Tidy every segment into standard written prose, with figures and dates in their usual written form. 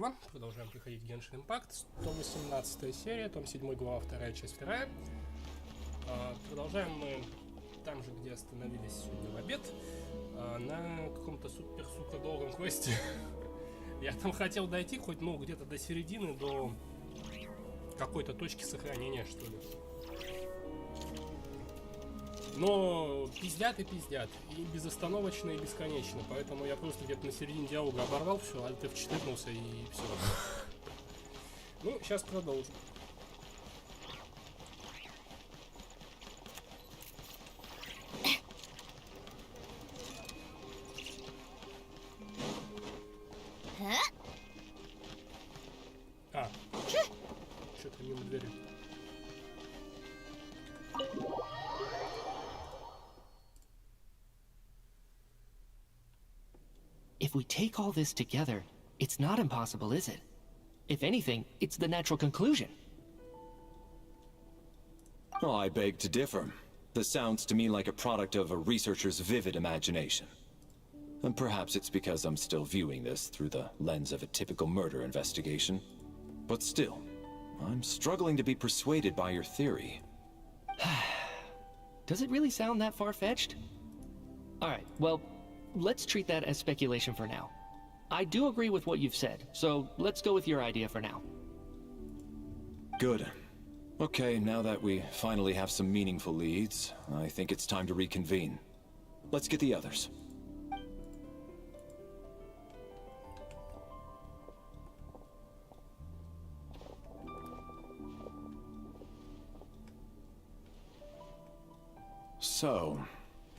Глава. Продолжаем проходить Genshin Impact. 118 серия, том 7, глава 2, часть 2. Продолжаем мы там же, где остановились сегодня в обед, на каком-то супер-сука долгом квесте. Я там хотел дойти хоть, ну, где-то до середины, до какой-то точки сохранения, что ли. Но пиздят и пиздят. И безостановочно, и бесконечно. Поэтому я просто где-то на середине диалога оборвал все, Alt F4 тыкнулся и все. Ну, сейчас продолжим. Что-то мимо двери. If we take all this together, it's not impossible, is it? If anything, it's the natural conclusion. Oh, I beg to differ. This sounds to me like a product of a researcher's vivid imagination. And perhaps it's because I'm still viewing this through the lens of a typical murder investigation. But still, I'm struggling to be persuaded by your theory. Does it really sound that far-fetched? Alright, well, let's treat that as speculation for now. I do agree with what you've said, so let's go with your idea for now. Good. Okay, now that we finally have some meaningful leads, I think it's time to reconvene. Let's get the others. So,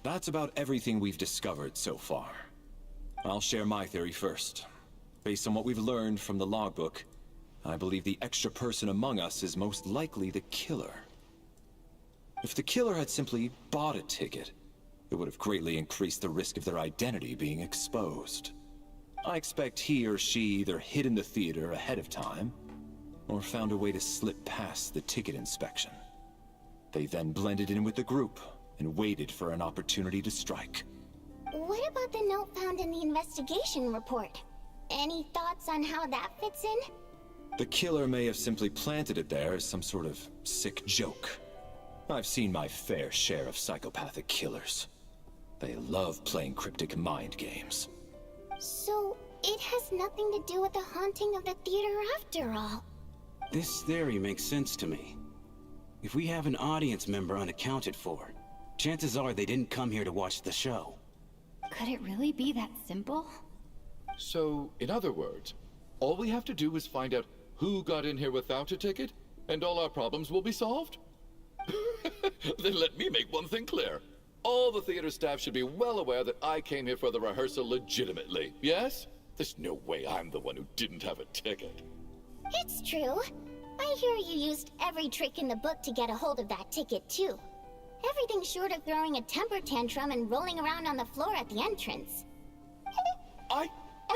that's about everything we've discovered so far. I'll share my theory first. Based on what we've learned from the logbook, I believe the extra person among us is most likely the killer. If the killer had simply bought a ticket, it would have greatly increased the risk of their identity being exposed. I expect he or she either hid in the theater ahead of time, or found a way to slip past the ticket inspection. They then blended in with the group and waited for an opportunity to strike. What about the note found in the investigation report? Any thoughts on how that fits in? The killer may have simply planted it there as some sort of sick joke. I've seen my fair share of psychopathic killers. They love playing cryptic mind games. So, it has nothing to do with the haunting of the theater after all. This theory makes sense to me. If we have an audience member unaccounted for, chances are they didn't come here to watch the show. Could it really be that simple? So, in other words, all we have to do is find out who got in here without a ticket, and all our problems will be solved? Then let me make one thing clear. All the theater staff should be well aware that I came here for the rehearsal legitimately, yes? There's no way I'm the one who didn't have a ticket. It's true. I hear you used every trick in the book to get a hold of that ticket, too. Everything short of throwing a temper tantrum and rolling around on the floor at the entrance. I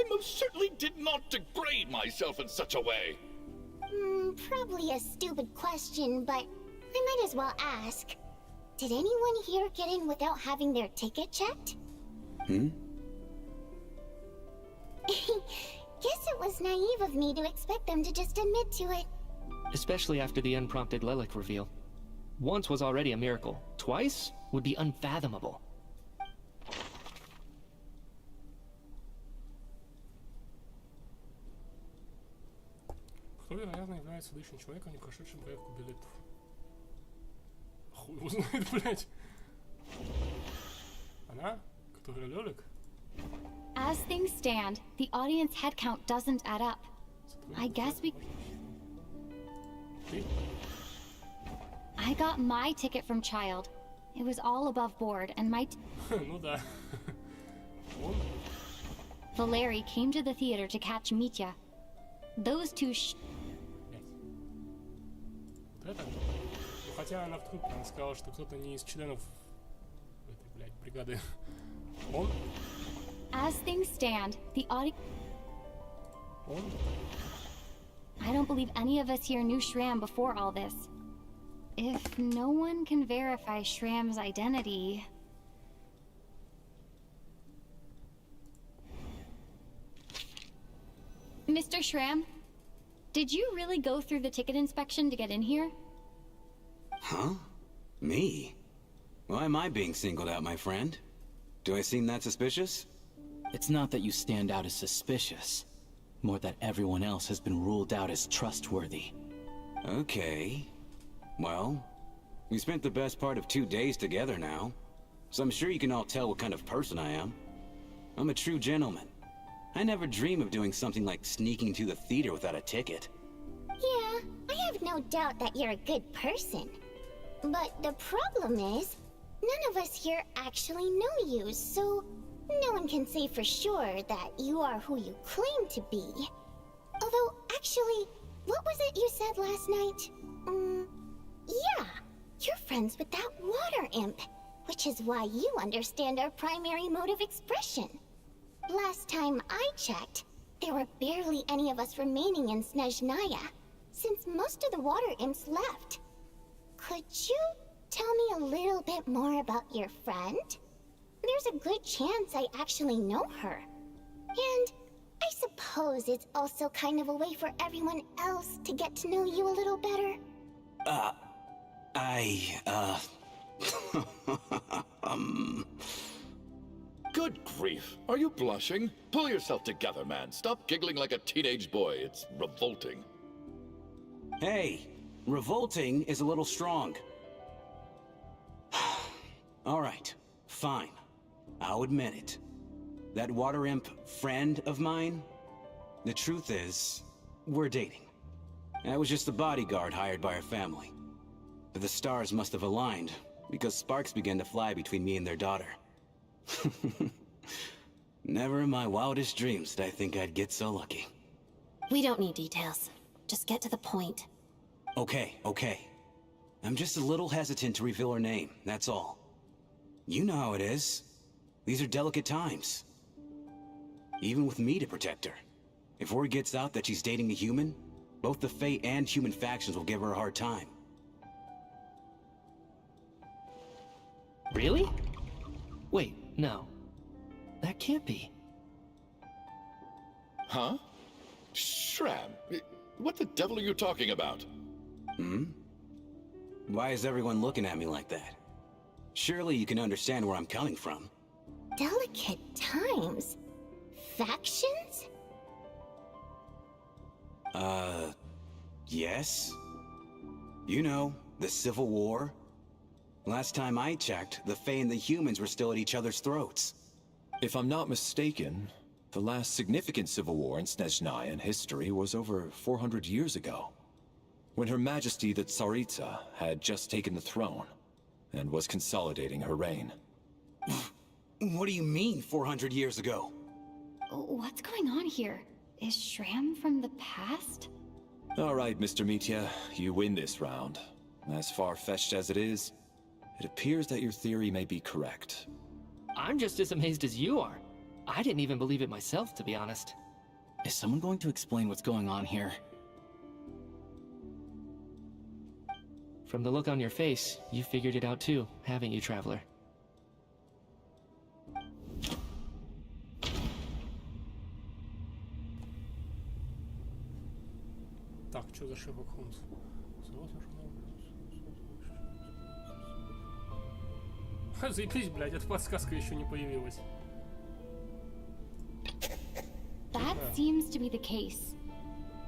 most certainly did not degrade myself in such a way. Probably a stupid question, but I might as well ask. Did anyone here get in without having their ticket checked? Hmm? Guess it was naive of me to expect them to just admit to it. Especially after the unprompted Lelik reveal. Once was already a miracle. Twice would be unfathomable. Кто, вероятно, является личным человеком, не прошедшим проверку билетов. Хуй его знает, блядь. Она? Которая Лёлик? As things stand, the audience head count doesn't add up. I guess we... Ты? I got my ticket from Child. It was all above board, and my... Ну да. Он? Valeri came to the theater to catch Mitya. Those two Вот это? Ну, хотя она в трубке, она сказала, что кто-то не из членов этой, блядь, бригады. Он? As things stand, the audience... Он? I don't believe any of us here knew Shram before all this. If no one can verify Shram's identity... Mr. Shram, did you really go through the ticket inspection to get in here? Huh? Me? Why am I being singled out, my friend? Do I seem that suspicious? It's not that you stand out as suspicious, more that everyone else has been ruled out as trustworthy. Okay. Well, we spent the best part of 2 days together now, so I'm sure you can all tell what kind of person I am. I'm a true gentleman. I never dream of doing something like sneaking to the theater without a ticket. Yeah, I have no doubt that you're a good person. But the problem is, none of us here actually know you, so no one can say for sure that you are who you claim to be. Although, actually, what was it you said last night? Yeah, you're friends with that water imp, which is why you understand our primary mode of expression. Last time I checked, there were barely any of us remaining in Snezhnaya, since most of the water imps left. Could you tell me a little bit more about your friend? There's a good chance I actually know her. And I suppose it's also kind of a way for everyone else to get to know you a little better. Good grief. Are you blushing? Pull yourself together, man. Stop giggling like a teenage boy. It's revolting. Hey, revolting is a little strong. All right, fine. I'll admit it. That water imp friend of mine, the truth is, we're dating. I was just a bodyguard hired by our family. But the stars must have aligned, because sparks began to fly between me and their daughter. Never in my wildest dreams did I think I'd get so lucky. We don't need details. Just get to the point. Okay. I'm just a little hesitant to reveal her name, that's all. You know how it is. These are delicate times. Even with me to protect her. If word gets out that she's dating a human, both the Fae and human factions will give her a hard time. Really? Wait, no. That can't be. Huh? Shram, what the devil are you talking about? Why is everyone looking at me like that? Surely you can understand where I'm coming from. Delicate times? Factions? Yes? You know, the Civil War? Last time I checked, the Fae and the humans were still at each other's throats. If I'm not mistaken, the last significant civil war in Snezhnayan history was over 400 years ago, when Her Majesty the Tsaritsa had just taken the throne and was consolidating her reign. What do you mean, 400 years ago? What's going on here? Is Shram from the past? All right, Mr. Mitya, you win this round. As far-fetched as it is, it appears that your theory may be correct. I'm just as amazed as you are. I didn't even believe it myself, to be honest. Is someone going to explain what's going on here? From the look on your face, you figured it out too, haven't you, Traveler? Так, что за Шерлок Холмс? Заебись, блядь, эта подсказка еще не появилась. That seems to be the case.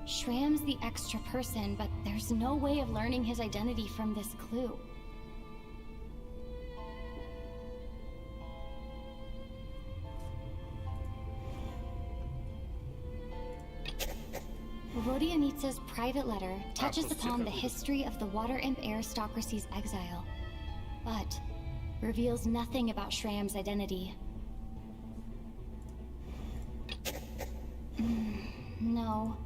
Shram's the extra person, but there's no way of learning his identity from this clue. Vodianitsa's private letter touches upon the history of the Water Imp aristocracy's exile, but reveals nothing about Shram's identity. No.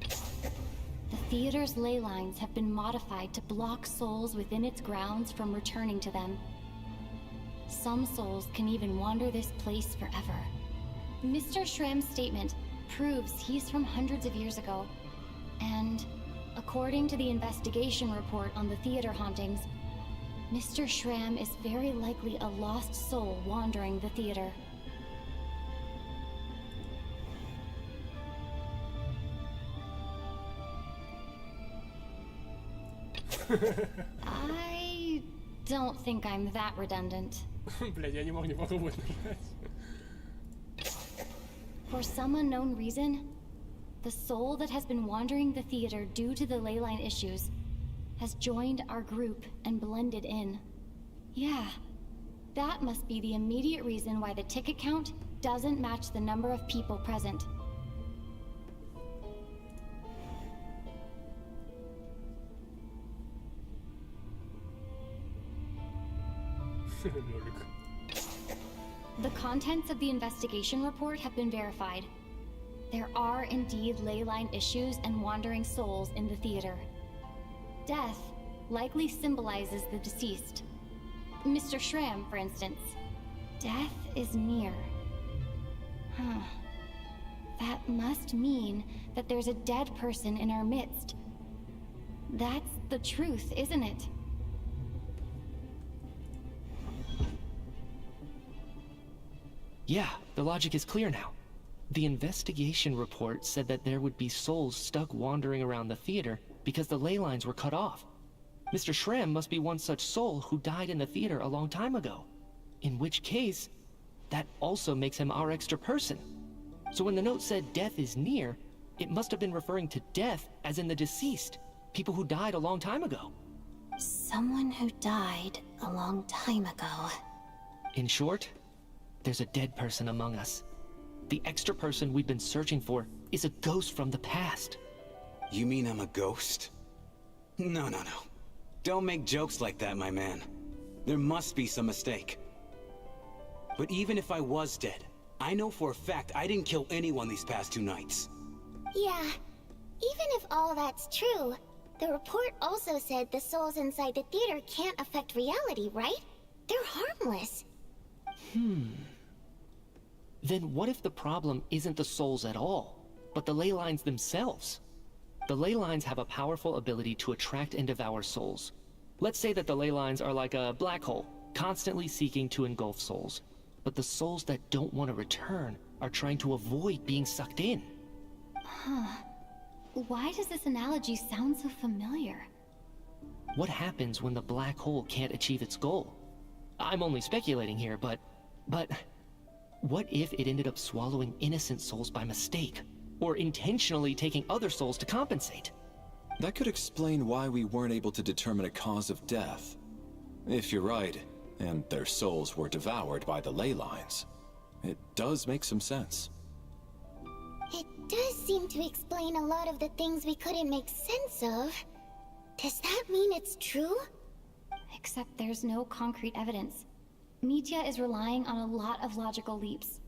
The theater's ley lines have been modified to block souls within its grounds from returning to them. Some souls can even wander this place forever. Mr. Shram's statement proves he's from hundreds of years ago. And according to the investigation report on the theater hauntings, Mr. Shram is very likely a lost soul wandering the theater. I don't think I'm that redundant. Блядь, я не мог не попробовать нажать. For some unknown reason, the soul that has been wandering the theater due to the leyline issues has joined our group and blended in. Yeah, that must be the immediate reason why the ticket count doesn't match the number of people present. The contents of the investigation report have been verified. There are indeed leyline issues and wandering souls in the theater. Death likely symbolizes the deceased. Mr. Shram, for instance. Death is near. Huh. That must mean that there's a dead person in our midst. That's the truth, isn't it? Yeah, the logic is clear now. The investigation report said that there would be souls stuck wandering around the theater because the ley lines were cut off. Mr. Shram must be one such soul who died in the theater a long time ago. In which case, that also makes him our extra person. So when the note said death is near, it must have been referring to death as in the deceased, people who died a long time ago. Someone who died a long time ago. In short, there's a dead person among us. The extra person we've been searching for is a ghost from the past. You mean I'm a ghost? No. Don't make jokes like that, my man. There must be some mistake. But even if I was dead, I know for a fact I didn't kill anyone these past 2 nights. Yeah, even if all that's true, the report also said the souls inside the theater can't affect reality, right? They're harmless. Then what if the problem isn't the souls at all, but the ley lines themselves? The ley lines have a powerful ability to attract and devour souls. Let's say that the ley lines are like a black hole, constantly seeking to engulf souls. But the souls that don't want to return are trying to avoid being sucked in. Why does this analogy sound so familiar? What happens when the black hole can't achieve its goal? I'm only speculating here, but what if it ended up swallowing innocent souls by mistake? Or intentionally taking other souls to compensate? That could explain why we weren't able to determine a cause of death. If you're right, and their souls were devoured by the ley lines, it does make some sense. It does seem to explain a lot of the things we couldn't make sense of. Does that mean it's true? Except there's no concrete evidence. Media is relying on a lot of logical leaps.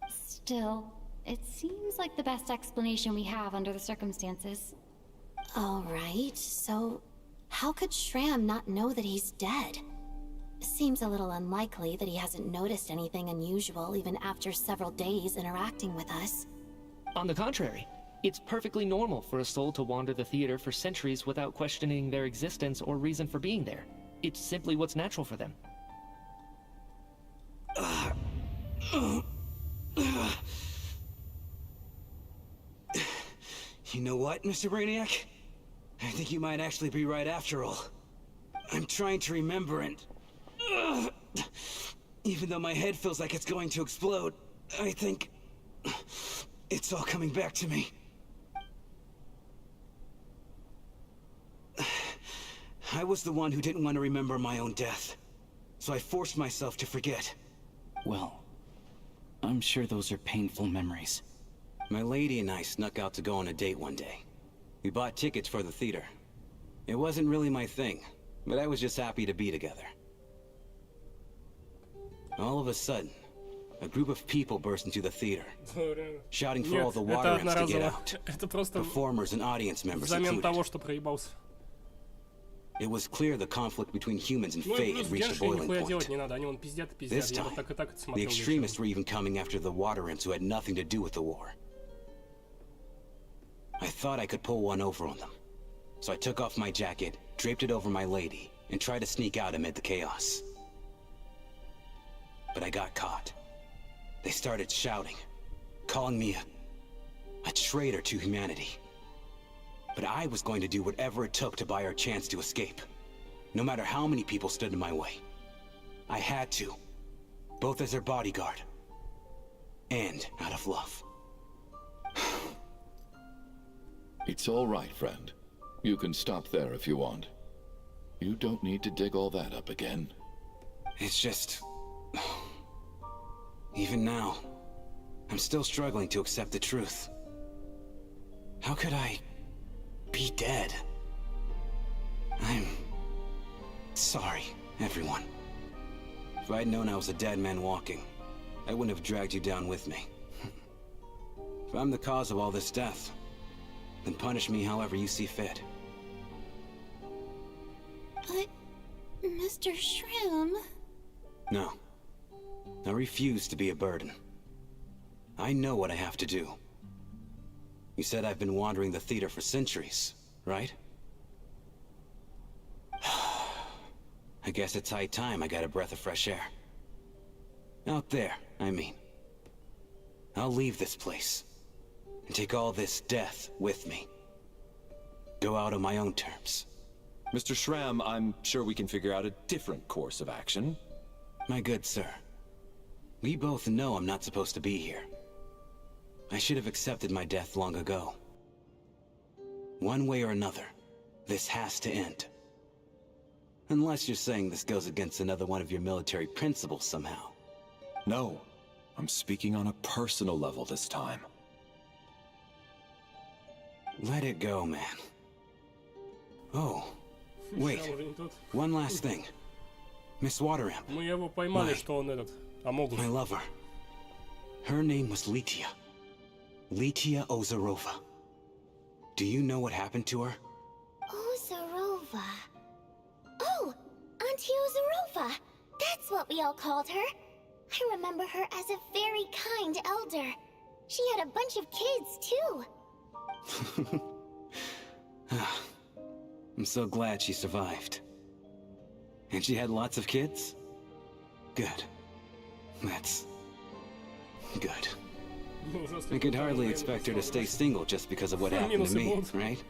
Still, it seems like the best explanation we have under the circumstances. Alright, so how could Shram not know that he's dead? Seems a little unlikely that he hasn't noticed anything unusual even after several days interacting with us. On the contrary, it's perfectly normal for a soul to wander the theater for centuries without questioning their existence or reason for being there. It's simply what's natural for them. You know what, Mr. Brainiac? I think you might actually be right after all. I'm trying to remember and... even though my head feels like it's going to explode, I think... it's all coming back to me. I was the one who didn't want to remember my own death, so I forced myself to forget. Well, I'm sure those are painful memories. My lady and I snuck out to go on a date one day. We bought tickets for the theater. It wasn't really my thing, but I was just happy to be together. All of a sudden, a group of people burst into the theater, shouting for all the water imps to get out. Performers and audience members included. It was clear the conflict between humans and Fae had reached a boiling point. This time, the extremists were even coming after the water imps who had nothing to do with the war. I thought I could pull one over on them. So I took off my jacket, draped it over my lady, and tried to sneak out amid the chaos. But I got caught. They started shouting, calling me a traitor to humanity. But I was going to do whatever it took to buy her a chance to escape. No matter how many people stood in my way. I had to. Both as her bodyguard. And out of love. It's all right, friend. You can stop there if you want. You don't need to dig all that up again. It's just... Even now, I'm still struggling to accept the truth. How could I be dead? I'm sorry, everyone. If I'd known I was a dead man walking, I wouldn't have dragged you down with me. If I'm the cause of all this death, then punish me however you see fit. But, Mr. Shrim... No. I refuse to be a burden. I know what I have to do. You said I've been wandering the theater for centuries, right? I guess it's high time I got a breath of fresh air. Out there, I mean. I'll leave this place, and take all this death with me. Go out on my own terms. Mr. Shram, I'm sure we can figure out a different course of action. My good sir, we both know I'm not supposed to be here. I should have accepted my death long ago. One way or another, this has to end. Unless you're saying this goes against another one of your military principles somehow. No, I'm speaking on a personal level this time. Let it go, man. Oh, wait. One last thing. Miss Wateramp. Мы его поймали, что он этот, Амогус. My lover. Her name was Litia. Litia Ozarova. Do you know what happened to her? Ozarova. Oh, Auntie Ozarova. That's what we all called her. I remember her as a very kind elder. She had a bunch of kids, too. I'm so glad she survived. And she had lots of kids? Good. That's... good. I could hardly expect her to stay single just because of what happened to me, right?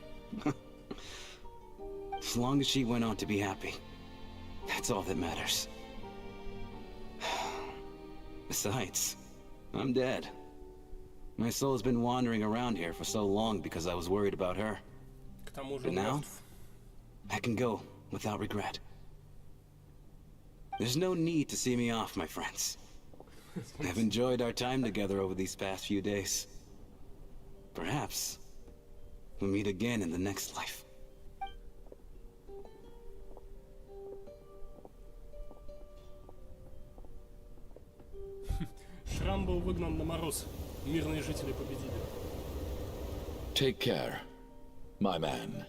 As long as she went on to be happy, that's all that matters. Besides, I'm dead. My soul has been wandering around here for so long because I was worried about her. But now, I can go without regret. There's no need to see me off, my friends. I've enjoyed our time together over these past few days. Perhaps we'll meet again in the next life. Шрам был выгнан на мороз. Мирные жители победили. Take care, my man.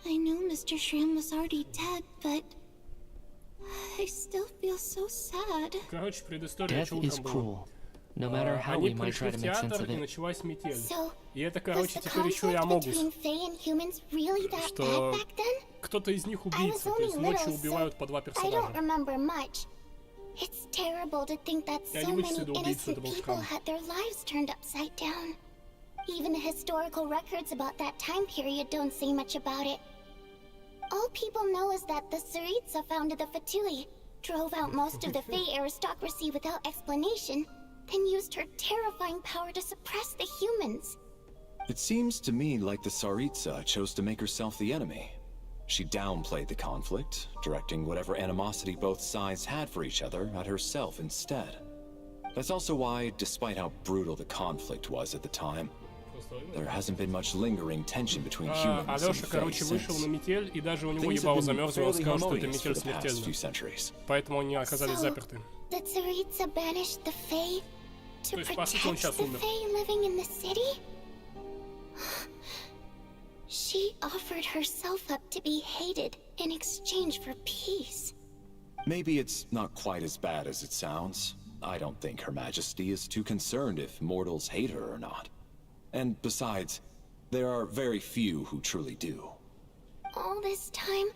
I knew Mr. Shrim was already dead, but... I still feel so sad. Короче, предыстория, Death что is утром было. cruel, no matter how Они we might пришли try to в make sense театр, of и it. началась метель. So, И это, was короче, the теперь еще и conflict Амогус. between Fae and humans really that Что bad back then? кто-то из них I was убийца, то only есть ночью little, убивают so по два I don't персонажа. remember much. It's terrible to think that Я so не many вычислил убийцу, innocent это был people Шрам. had their lives turned upside down. Even the historical records about that time period don't say much about it. All people know is that the Tsaritsa founded the Fatui, drove out most of the Fae aristocracy without explanation, then used her terrifying power to suppress the humans. It seems to me like the Tsaritsa chose to make herself the enemy. She downplayed the conflict, directing whatever animosity both sides had for each other at herself instead. That's also why, despite how brutal the conflict was at the time, there hasn't been much lingering tension between humans and Алёша, Fae короче, вышел на since. метель, и даже у него Things ебало have been замерзло, он fairly сказал, что это harmonious for метель the past few смертельная. centuries. Поэтому они оказались So, заперты. the Tsaritsa banished the Fae to То есть, по сути, он protect сейчас the умер. Fae living in the city? She offered herself up to be hated in exchange for peace. Maybe it's not quite as bad as it sounds. I don't think Her Majesty is too concerned if mortals hate her or not. And besides, there are very few who truly do. All this time,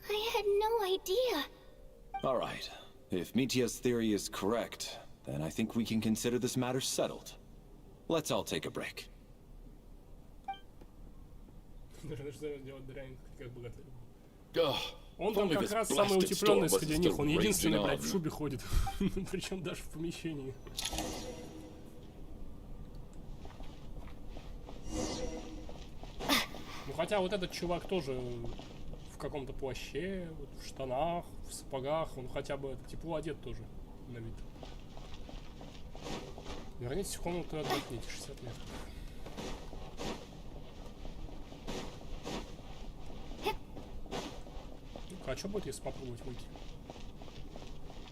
I had no idea. All right. If Mitia's theory is correct, then I think we can consider this matter settled. Let's all take a break. Должны делать дрянь, как богатырь. Ugh, Он if там only как this раз самый blasted утепленный storm среди wasn't них. Он still единственный, raging блядь, в on. шубе ходит. Причем даже в помещении. Ну хотя вот этот чувак тоже в каком-то плаще, вот, в штанах, в сапогах. Он хотя бы тепло одет тоже на вид. Вернитесь в комнату и отдохните 60 метров. Ну-ка, а что будет, если попробовать выйти?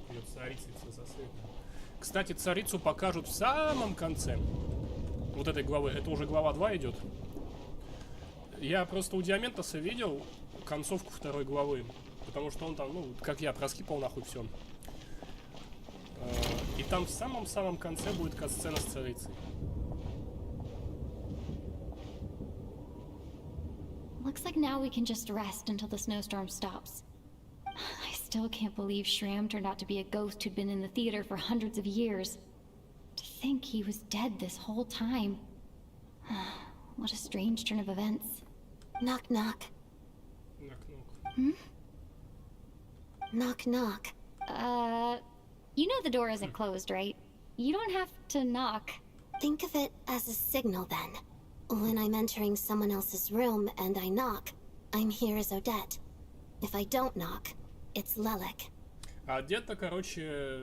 Придет царица и все засветит. Кстати, царицу покажут в самом конце вот этой главы. Это уже глава 2 идет. Я просто у Диаментоса видел концовку второй главы. Потому что он там, ну, как я, проскипал нахуй все. И там в самом-самом конце будет кат-сцена с царицей. Looks like now we can just rest until the snowstorm stops. I still can't believe Shram turned out to be a ghost who'd been in the theater for hundreds of years. To think he was dead this whole time. What a strange turn of events. Knock, knock. Knock-knock. Knock, knock. You know the door isn't closed, right? You don't have to knock. Think of it as a signal then. When I'm entering someone else's room and I knock, I'm here as Odette. If I don't knock, it's Lelek. А одета, короче,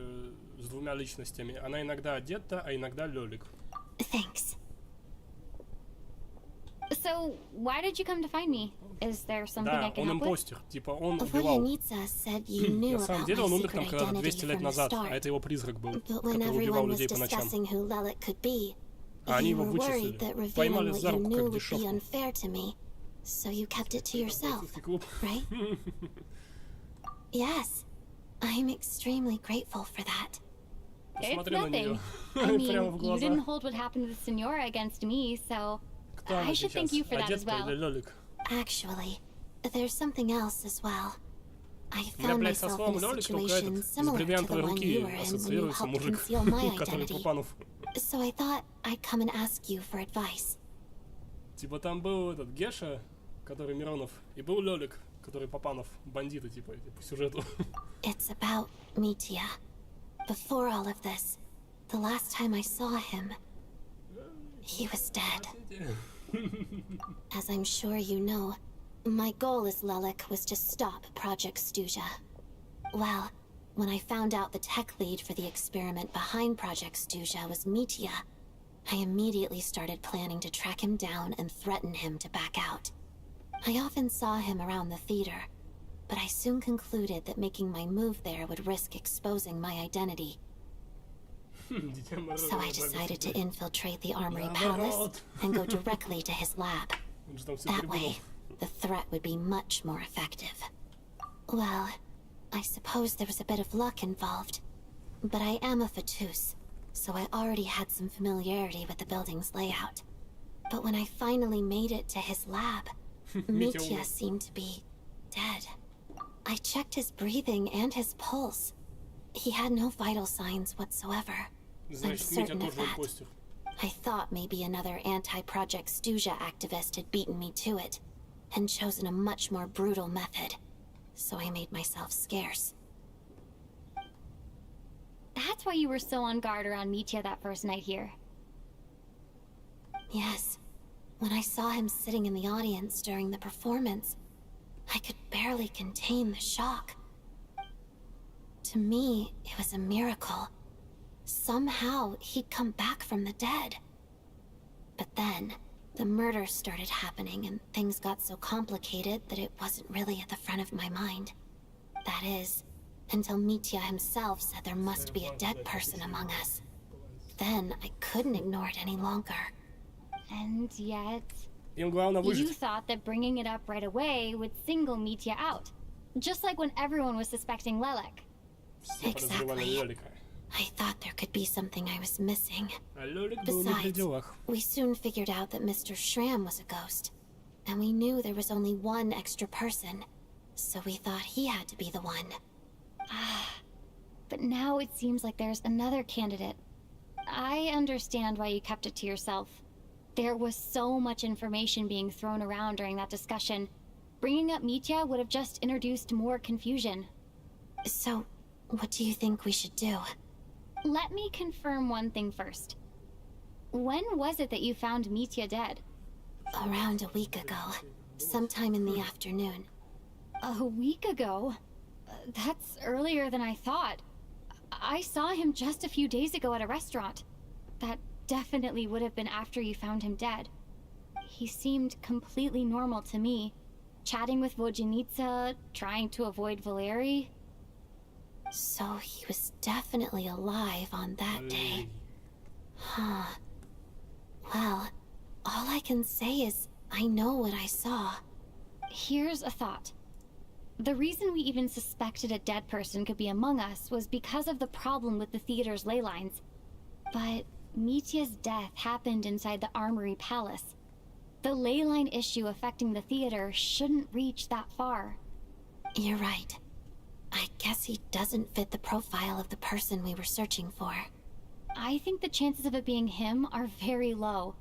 с двумя личностями. Она иногда одета, а иногда Лёлик. Thanks. So, why did you come to find me? Is there something I Да, can он help with? импостер. Типа он убивал. Voyanitsa said you knew На самом about деле он my умер там secret когда-то identity 200 лет from the назад, а start. это его призрак был, But when который убивал everyone was людей по ночам. discussing who Lelek could be, А они you его were worried вычислили. that Поймали revealing what за you руку, knew как would be дешевку. unfair to me, so you kept it to yourself, Клуб. right? Yes, I'm extremely grateful for that. It's Посмотри на nothing. нее. I Прямо в mean, you глаза. didn't hold what happened to the Senora against me, so Кто она I should thank сейчас? you for that as Одет-то или well. Лёлик? Actually, there's something else as well. I У меня, found блядь, со myself словом in a Лёлик только situation этот, с similar to бриллиантовой the one руки you were in when you ассоциируется helped мужик, conceal my который identity. Папанов. So I thought I'd come and ask you for advice. Типа там был этот Геша, который Миронов, и был Лёлик, который Папанов, бандиты, типа, по сюжету. It's about Mitya. Before all of this, the last time I saw him, he was dead. As I'm sure you know, my goal as Lelek was to stop Project Stuja. Well, when I found out the tech lead for the experiment behind Project Stuja was Mitya, I immediately started planning to track him down and threaten him to back out. I often saw him around the theater, but I soon concluded that making my move there would risk exposing my identity. So I decided to infiltrate the Armory Palace and go directly to his lab. That way, the threat would be much more effective. Well, I suppose there was a bit of luck involved. But I am a Fatus, so I already had some familiarity with the building's layout. But when I finally made it to his lab, Mitya seemed to be dead. I checked his breathing and his pulse. He had no vital signs whatsoever. I'm Значит, Митя certain of тоже that. импостер. I thought maybe another anti-Project Stuja activist had beaten me to it, and chosen a much more brutal method. So I made myself scarce. That's why you were so on guard around Mitya that first night here. Yes. When I saw him sitting in the audience during the performance, I could barely contain the shock. To me, it was a miracle. Somehow, he'd come back from the dead. But then, the murders started happening and things got so complicated that it wasn't really at the front of my mind. That is, until Mitya himself said there must be a dead person among us. Then, I couldn't ignore it any longer. And yet, Им главное you выжить. thought that bringing it up right away would single Mitya out. Just like when everyone was suspecting Lelek. Все подозревали Лёлика. I thought there could be something I was missing. А Лёлик был не при Besides, делах. we soon figured out that Mr. Shram was a ghost. And we knew there was only one extra person. So we thought he had to be the one. But now it seems like there's another candidate. I understand why you kept it to yourself. There was so much information being thrown around during that discussion. Bringing up Mitya would have just introduced more confusion. So, what do you think we should do? Let me confirm one thing first. When was it that you found Mitya dead? Around a week ago. Sometime in the afternoon. A week ago? That's earlier than I thought. I saw him just a few days ago at a restaurant. That definitely would have been after you found him dead. He seemed completely normal to me. Chatting with Vodyanitsa, trying to avoid Valeri. So he was definitely alive on that day. Huh. Well, all I can say is I know what I saw. Here's a thought. The reason we even suspected a dead person could be among us was because of the problem with the theater's ley lines. But Mitya's death happened inside the Armory Palace. The ley line issue affecting the theater shouldn't reach that far. You're right. I guess he doesn't fit the profile of the person we were searching for. I think the chances of it being him are very low.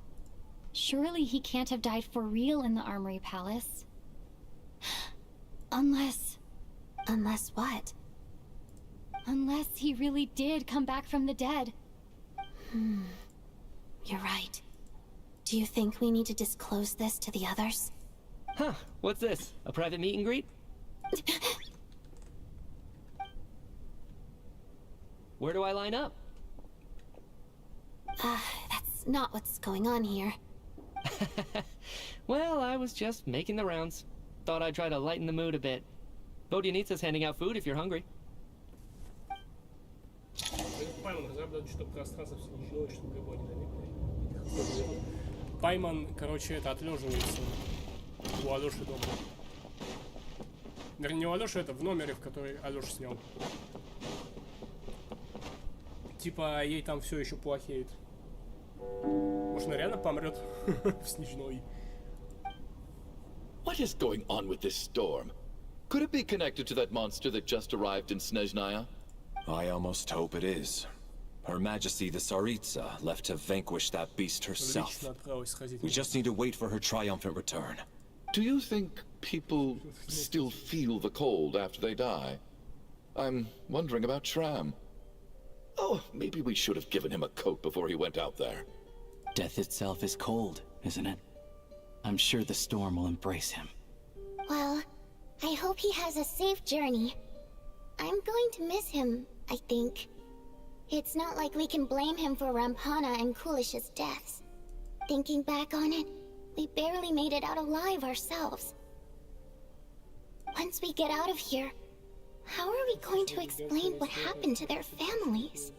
Surely he can't have died for real in the Armory Palace. Unless what? Unless he really did come back from the dead. You're right. Do you think we need to disclose this to the others? Huh, what's this? A private meet and greet? Where do I line up? That's not what's going on here. Well, I was just making the rounds. Thought I'd try to lighten the mood a bit. Vodyanitsa's handing out food if you're hungry. Пайман, короче, это отлеживается у Алёши дома. Вернее, не у Алёши, это в номере, в который Алёша снял. Типа, ей там все еще плохеет. Может, она реально помрет в Снежной. What is going on with this storm? Could it be connected to that monster that just arrived in Snezhnaya? I almost hope it is. Her Majesty the Tsaritsa left to vanquish that beast herself. We just need to wait for her triumphant return. Do you think people still feel the cold after they die? I'm wondering about Shram. Oh, maybe we should have given him a coat before he went out there. Death itself is cold, isn't it? I'm sure the storm will embrace him. Well, I hope he has a safe journey. I'm going to miss him, I think. It's not like we can blame him for Rampana and Kulish's deaths. Thinking back on it, we barely made it out alive ourselves. Once we get out of here, how are we going to explain what happened to their families?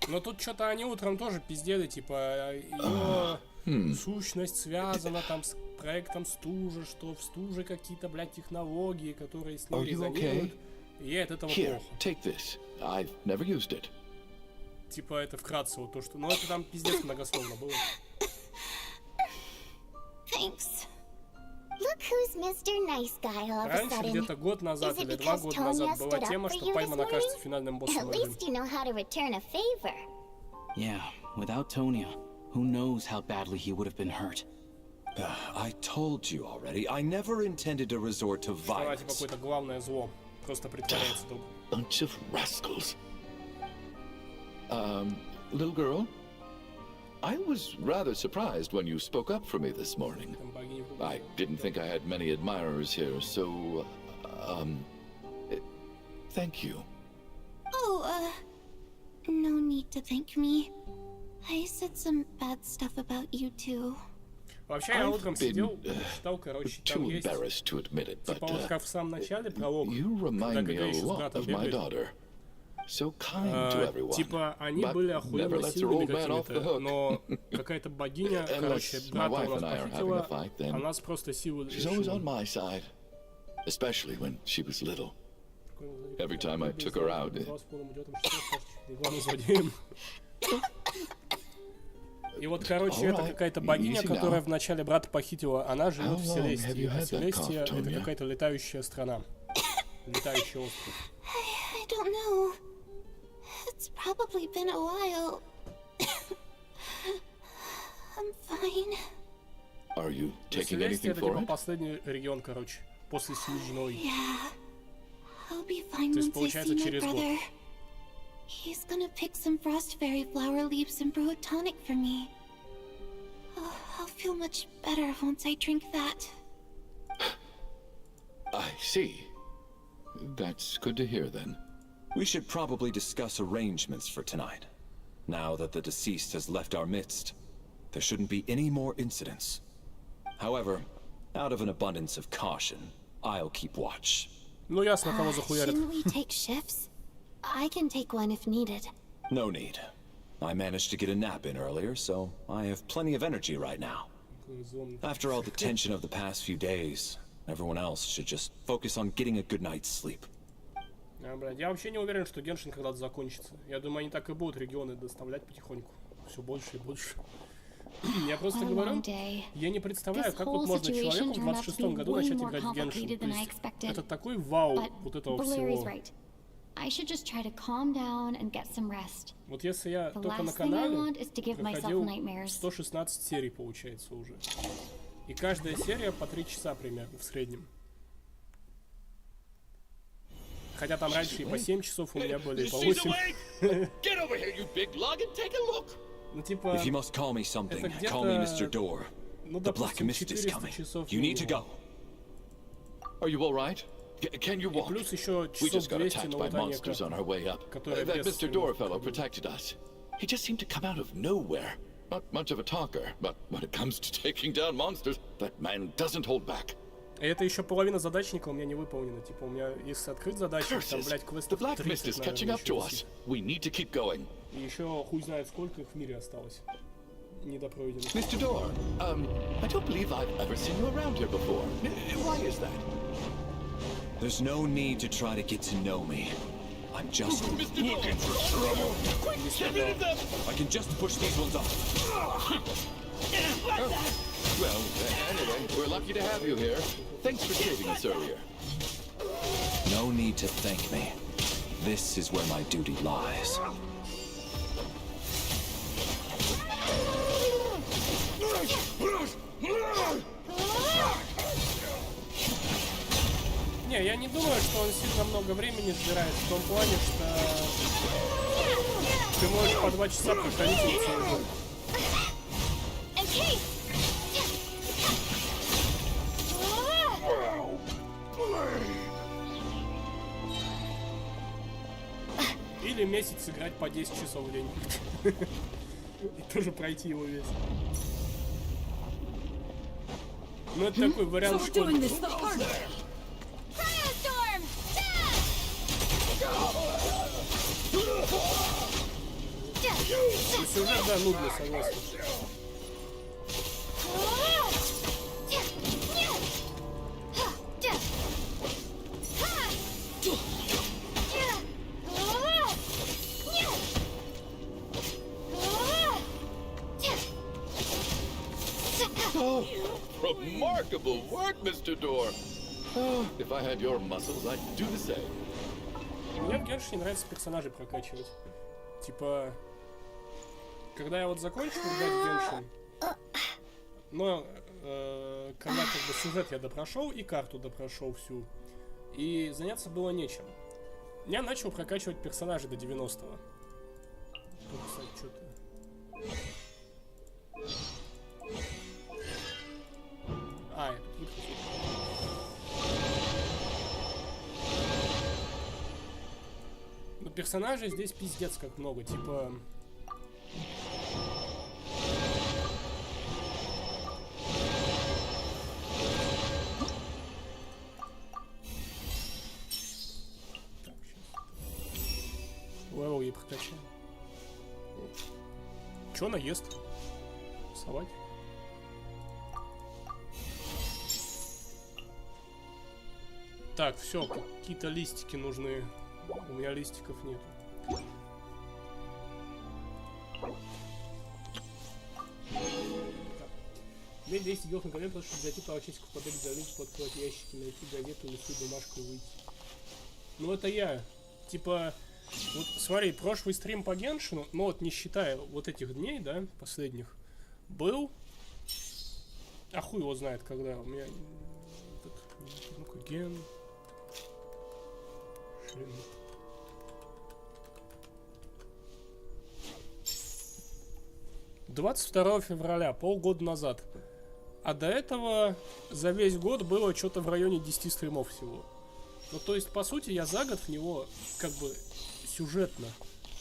Но тут что-то они утром тоже пиздели, типа, ее сущность связана там с проектом стужи, что в стуже какие-то, блядь, технологии, которые с ним резонируют. И ей от этого Here, плохо. take this. I've never used it. Типа, это вкратце вот то, что... Ну, это там пиздец многословно было. Thanks. Look who's Mr. Nice Guy all of a Раньше, sudden. где-то год назад Is it или 2 because года Tonya назад была stood up тема, for что you Пайман this окажется morning? финальным боссом At игры. least you know how to return a favor. Yeah, without Tonya, who knows how badly he would have been hurt. I told you already, I never intended to resort to Что она типа violence. какое-то главное зло. Просто притворяется добрым. Bunch of rascals. Little girl? I was rather surprised when you spoke up for me this morning. Там богиня в I didn't think I had many admirers here, so, thank you. Oh, no need to thank me. I said some bad stuff about you too. Вообще, я I've утром been сидел, читал, короче, там too есть... embarrassed to admit it, but Типа вот как в самом начале пролог, you когда remind me ГГ a еще с lot братом of my бегает. daughter. So kind to everyone. Типа, они but были never охуенно lets her сильными old man off the какими-то, hook. но какая-то богиня, короче, Unless my брата wife у нас and I are having a похитила, fight, then а нас просто силой she's always on лишила. my side. Especially when she was little. Every time I took her out, Назвал с полным идиотом, что Сашечка, и главным злодеем. И вот, короче, это Alright, какая-то богиня, easy которая now. вначале брата похитила. Она живет в How long have Селестии. you А had that Селестия cough, это Tonya? какая-то летающая страна. Летающий остров. I don't know. It's probably been a while. I'm fine. Are you taking Celestia anything это for типа it? последний регион, короче, после Снежной. Yeah. I'll be fine То есть, once I получается, see my через год. brother. He's gonna pick some frost fairy flower leaves and brew a tonic for me. Oh, I'll feel much better once I drink that. I see. That's good to hear then. We should probably discuss arrangements for tonight. Now that the deceased has left our midst, there shouldn't be any more incidents. However, out of an abundance of caution, I'll keep watch. Ну ясно, кого захуярят. Shouldn't we take shifts? I can take one if needed. No need. I managed to get a nap in earlier, so I have plenty of energy right now. After all the tension of the past few days, everyone else should just focus on getting a good night's sleep. Блядь, я вообще не уверен, что Геншин когда-то закончится. Я думаю, они так и будут регионы доставлять потихоньку. Все больше и больше. Я просто говорю, я не представляю, как вот можно человеку в 26-м году начать играть в Геншин. То есть, это такой вау вот этого всего. I should just try to calm down and get some rest. Вот если я The только на last thing I канале want is to give myself проходил nightmares. 116 серий, получается, уже. И каждая серия по 3 часа примерно в среднем. Хотя там раньше и по 7 часов у меня были, и по 8. Get over here, you big lug, and take a look. Ну типа, If you must call me something, это call me где-то, Mr. Door. ну The Black допустим, Mist is 400 coming. часов You need to минимум. go. Are you all right? Can you И walk? плюс еще We часов just got 200 attacked на by вот monsters on our way up. которые That без Mr. Door своего fellow входа. protected us. He just seemed to come out of nowhere. Not much of a talker, but when it comes to taking down monsters, that man doesn't hold back. И это еще половина задачника у меня не выполнена. Типа у меня, если открыть задачник, там, Curses! блядь, The квестов Black Mist 30, is catching наверное, up to еще us. висит. We need to keep going. И еще хуй знает сколько их в мире осталось. Недопройденных. Mr. Door, I don't believe I've ever seen you around here before. Why is that? There's no need to try to get to know me. I'm just... Mr. Door! Quick, get rid of them! I can just push these ones off. Well, anyway, we're lucky to have you here. Thanks for saving us earlier. No need to thank me. This is where my duty lies. Не, я не думаю, что он сильно много времени сжирает, в том плане, что ты можешь по 2 часа проходить и целый год. Или месяц играть по 10 часов в день. И тоже пройти его весь. Ну это такой вариант школьника. Сюжет, да, нудный, согласен. Oh, remarkable work, Mr. Door. Oh, if I had your muscles, I'd do the same. Мне в Геншине нравится персонажей прокачивать. Типа, когда я вот закончил играть в Геншин, но когда как бы сюжет я допрошел и карту допрошел всю, и заняться было нечем. Я начал прокачивать персонажей до 90-го. Тут, кстати, что-то... А, я тут выключил. Ну, персонажей здесь пиздец как много, типа... Так, сейчас. Левел ей прокачаем. Чё она ест? Совать? Так, все, какие-то листики нужны. У меня листиков нет. Мне 200 геов на колен, потому что зайти пару часиков подать, залить, подкрывать ящики, найти газету, листу, бумажку и выйти. Ну это я. Типа, вот смотри, прошлый стрим по Геншину, ну вот не считая вот этих дней, да, последних, Был. А хуй его знает, когда. У меня... Ну-ка, ген... 22 февраля, полгода назад. А до этого за весь год было что-то в районе 10 стримов всего. Ну, то есть, по сути, я за год в него, как бы, сюжетно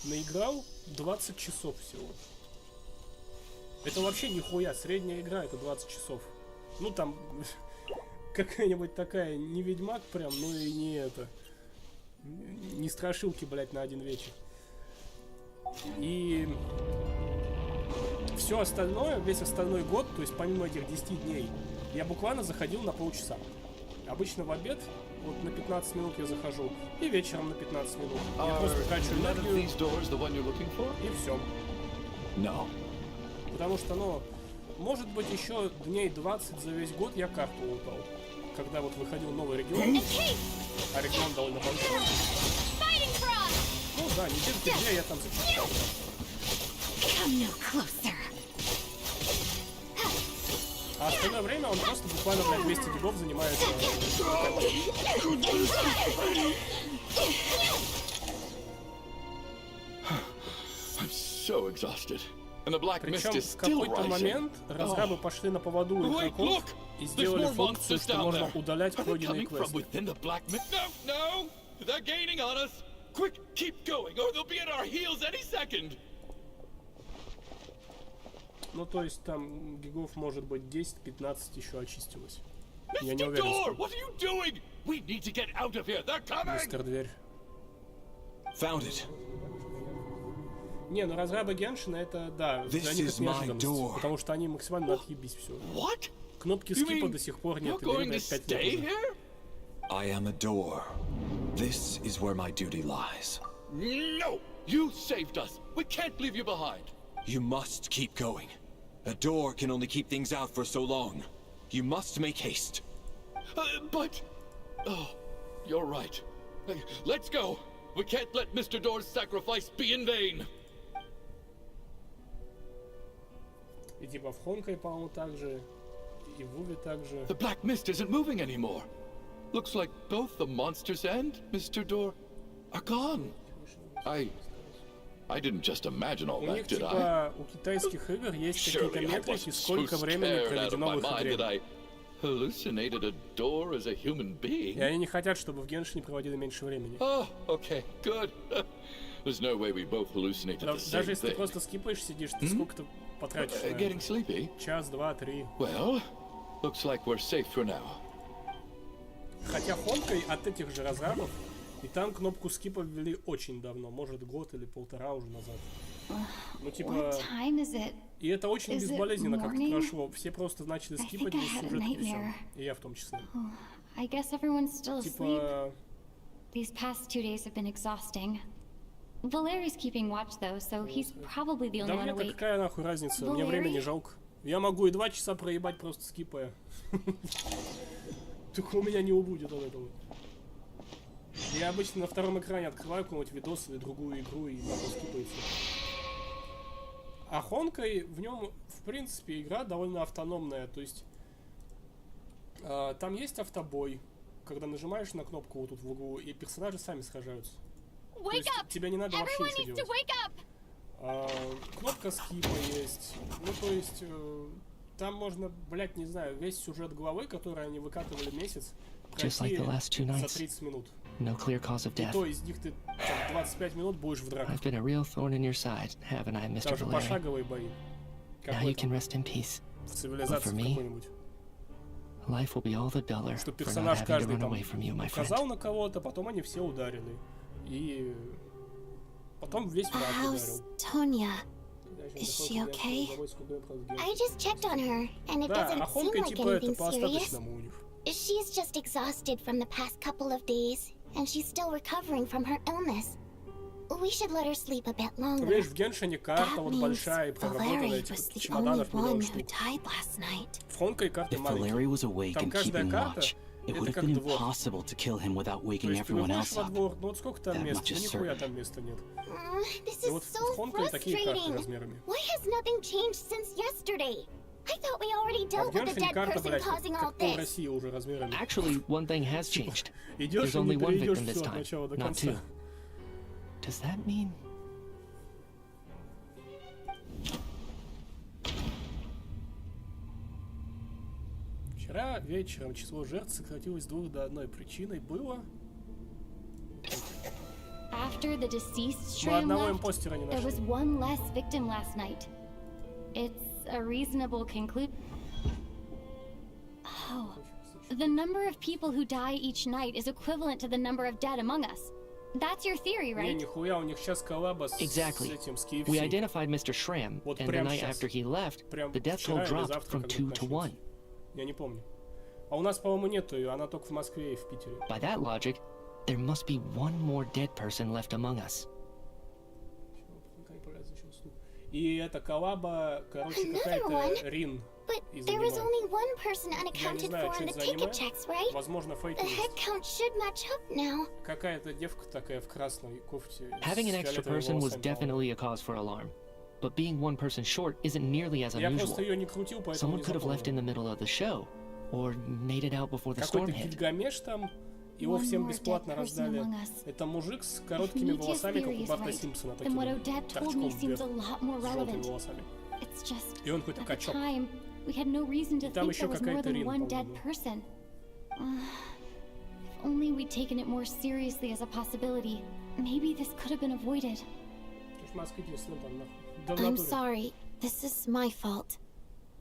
наиграл 20 часов всего. Это вообще нихуя. Средняя игра — это 20 часов. Ну, там, какая-нибудь такая, не Ведьмак прям, ну и не это... Не страшилки, блять, на один вечер. И все остальное, весь остальной год, то есть помимо этих 10 дней, я буквально заходил на полчаса. Обычно в обед, вот на 15 минут я захожу, и вечером на 15 минут. Я просто трачу энергию, и все. No. Потому что, ну, может быть, еще дней 20 за весь год я карту лутал. Когда вот выходил новый регион, а регион довольно большой. Ну да, недельки две я там зачищал. А остальное время он просто буквально, блядь, 200 гигов занимается. I'm so exhausted. And the black mist Причем is в still какой-то rising. момент разрабы пошли на поводу у игроков и сделали функцию, что можно удалять пройденные квесты. No! They're gaining on us! Quick, keep going, or they'll be at our heels any second! Ну, то есть там гигов может быть 10-15 еще очистилось. Я не Mr. уверен. Door, what are you doing? We need to get out of here. They're coming! Мистер Дверь. Found it. Не, ну разрабы Геншина это, да, для This них is это my неожиданность. door. Потому что они максимально отъебись все. What? Кнопки You скипа mean до сих пор нет. You're going to опять stay нет. here? I am a door. This is where my duty lies. No! You saved us. We can't leave you behind. You must keep going. A door can only keep things out for so long. You must make haste. But... Oh, you're right. Let's go. We can't let Mr. Door's sacrifice be in vain. И типа в Хонкай, по-моему, также. И в Уве также. The black mist isn't moving anymore. Looks like both the monsters and Mr. Door are gone. I didn't just imagine all У that, них did I? типа у китайских игр есть какие-то Surely I метрики, wasn't so сколько времени scared out of проведено my в их mind that игре. I hallucinated a door as a human being. И они не хотят, чтобы в Геншине проводили меньше времени. Oh, okay, good. There's no way we both hallucinated the same Даже если ты thing. просто скипаешь, сидишь, ты сколько-то потратишь на Getting это? sleepy? Час, два, три. Well, looks like we're safe for now. Хотя Хонкай от этих же разрабов, и там кнопку скипа ввели очень давно, может год или полтора уже назад. Ну типа... What time is it? И это очень Is it безболезненно как-то morning? прошло. Все просто начали I скипать think I весь had a сюжет и все. nightmare. И я в том числе. I guess everyone's still asleep. Типа... These past 2 days have been exhausting. Valeri's keeping watch though, so he's probably the only Да one мне-то awake. какая нахуй разница, мне Валерий? времени жалко. Я могу и 2 часа проебать просто скипая. Только у меня не убудет от этого. Я обычно на втором экране открываю какой-нибудь видос или другую игру и могу скипать. А Хонкай, в нем, в принципе, игра довольно автономная. То есть там есть автобой, когда нажимаешь на кнопку вот тут в углу, и персонажи сами сражаются. То есть тебе не надо вообще ничего делать. Кнопка скипа есть. Ну, то есть там можно, блять, не знаю, весь сюжет главы, который они выкатывали месяц, Just like the last two за nights. 30 минут. No clear cause of И death. то из них ты там, 25 минут будешь в драках. I've been a real thorn in your side, haven't I, Mr. Там же Valeri? пошаговые бои. Как Now в you этом, can rest in peace. в цивилизации for me, какой-нибудь. Life will be all the duller Что for not персонаж having to каждый run там away from you, my указал friend. на кого-то, потом они все ударили. И потом весь враг How's ударил. Tonya? Is she okay? I just checked on her, and it Да, а doesn't seem Хонкай like типа это anything по serious. остаточному у них. She's just exhausted from the past couple of days, and she's still recovering from her illness. We should let her sleep a bit longer. Видишь, в Геншине карта That вот means большая и проработанная, Valeri типа was the only чемоданов one миллион who штук. died last night. В Хонкай карты If маленькие. Valeri was awake Там and каждая keeping карта watch, It Это would have как been двор. impossible to kill him without То waking есть ты everyone выходишь else во up. двор, ну вот сколько там That мест? much Ну is нихуя certain. там места нет. This И is вот so в Хонконе такие карты frustrating. размерами. Why has nothing changed since yesterday? I thought we already А в dealt with the Геншине dead карта, person блядь, causing all как пол this. России уже размерами. Actually, one thing has changed. Идешь There's и не only one перейдешь victim this все от time, начала до not конца. two. Does that mean... Вчера вечером число жертв сократилось с 2 до 1. Причиной было... After the deceased Мы Shram одного left, импостера не there was нашли. one less victim last night. It's a reasonable conclusion. Oh. The number of people who die each night is equivalent to the number of dead among us. That's your theory, Не, right? нихуя, у них сейчас коллаба с Exactly. этим, с We KFC. identified Mr. Shram, Вот and the прямо night щас. after he left, Прям the death toll вчера или dropped завтра, from когда 2 это to 1. начнется. Я не помню. А у нас, по-моему, нету ее, она только в Москве и в Питере. By that logic, there must be one more dead person left among us. И эта коллаба, короче, Another какая-то one? Рин But из there was аниме. only one person Я не unaccounted знаю, for что in это the за аниме. ticket checks, right? Возможно, фейк The head есть. count should match up now. Какая-то девка такая в красной кофте. Having an с extra фиолетовыми person was волосами, по-моему. definitely a cause for alarm. But being one person short isn't nearly as Я unusual. просто ее не крутил, поэтому Someone не could have left in запомнил. the middle of the show, or made it out before the storm Какой-то hit. Гильгамеш там, его One всем more бесплатно dead person раздали. among us. Это мужик с If короткими Nitya's волосами, как theory у is Барта right, Симпсона, then what такими Odette told торчком me seems a вверх, lot more с желтыми relevant. волосами. It's just, И он какой-то at the качок. time, we had no reason to там think еще there was more какая-то than Рин, one dead по-моему. person. If only we'd taken it more seriously as a possibility, maybe this could have been avoided. Слушай, маска единственная там, нахуй. Да в I'm натуре. sorry. This is my fault.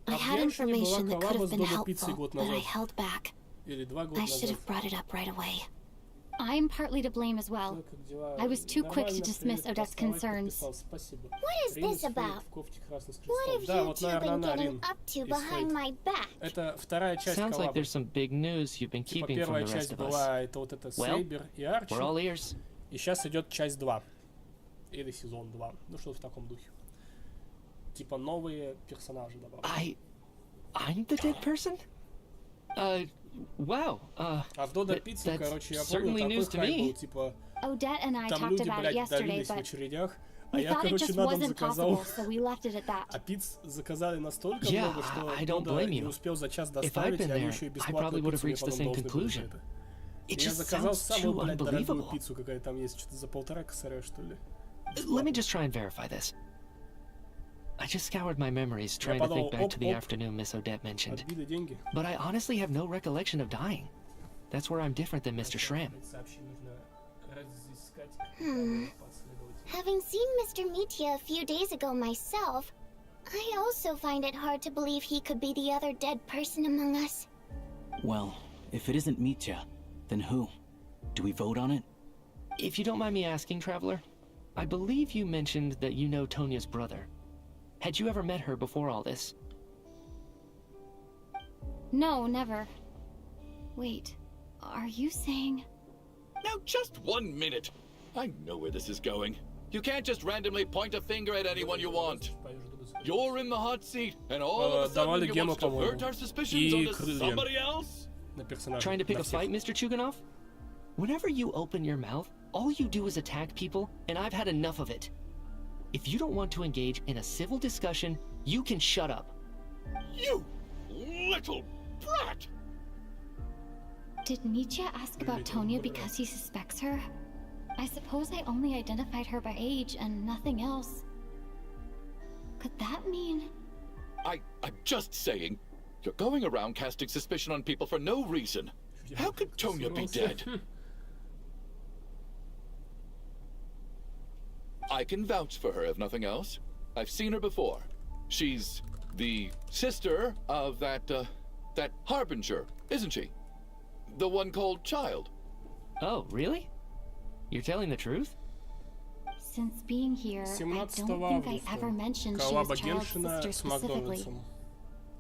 I А в had Геншине была information that could коллаба have с been Додо Пиццей helpful, год but I назад. held back. Или 2 года I should назад. have brought it up right away. I'm partly to blame as well. Ну, как дела? I was too quick to Нормально, dismiss привет, Odette's послала и concerns. подписал. Спасибо. What is Рин this из фейк about? в кофте красной с What крестом. have Да, you вот, two наверное, been она getting Рин up to из behind фейк. my back? Это вторая часть Sounds like коллабы. there's some big news you've been Типа keeping from первая the часть rest of us. была, это вот это Well, Сейбер и Арчи. We're all ears. И сейчас идет часть 2. Или сезон 2. Ну, что-то в таком духе. Типа новые персонажи добавили. I'm the dead person? Wow. А в Додо that- Пиццу, that's короче, я certainly помню, news такой to хайп me. был, типа, Odette and I там talked люди, about it блядь, yesterday, давились в but очередях, а we я, thought it короче, just на дом wasn't заказал. possible, so we left it at that. А пиц заказали настолько Yeah, много, что I don't Додо blame не you. успел за час If I'd доставить, и been они there, еще и I бесплатную probably would have пиццу мне reached the потом same должны были за conclusion. это. It Я just заказал sounds самую, too блядь, дорогую unbelievable. пиццу, какая там есть, что-то за 1,5 косаря, что ли. Let me just try and verify this. I just scoured my memories trying to think back to the afternoon Miss Odette mentioned. Отбили деньги. But I honestly have no recollection of dying. That's where I'm different than Mr. Shram. Сообщение нужно разыскать. Having seen Mr. Mitya a few days ago myself, I also find it hard to believe he could be the other dead person among us. Well, if it isn't Mitya, then who? Do we vote on it? If you don't mind me asking, Traveler, I believe you mentioned that you know Tonya's brother. Had you ever met her before all this? No, never. Wait, are you saying... Now, just 1 minute. I know where this is going. You can't just randomly point a finger at anyone you want. You're in the hot seat, and all of a sudden Давали you Гену, want to divert по-моему. our suspicions И onto крылья. somebody else? На персонажа. Trying to pick На a всех. fight, Mr. Chuganov? Whenever you open your mouth, all you do is attack people, and I've had enough of it. If you don't want to engage in a civil discussion, you can shut up. You little brat! Did Mitya ask about Tonya because he suspects her? I suppose I only identified her by age and nothing else. Could that mean... I'm just saying. You're going around casting suspicion on people for no reason. How could Tonya be dead? I can vouch for her, if nothing else. I've seen her before. She's the sister of that Harbinger, isn't she? The one called Child. Oh, really? You're telling the truth? Since being here, I 17 don't think I ever августа. mentioned she Коллаба was Child's Геншина sister с specifically. Макдональдсом.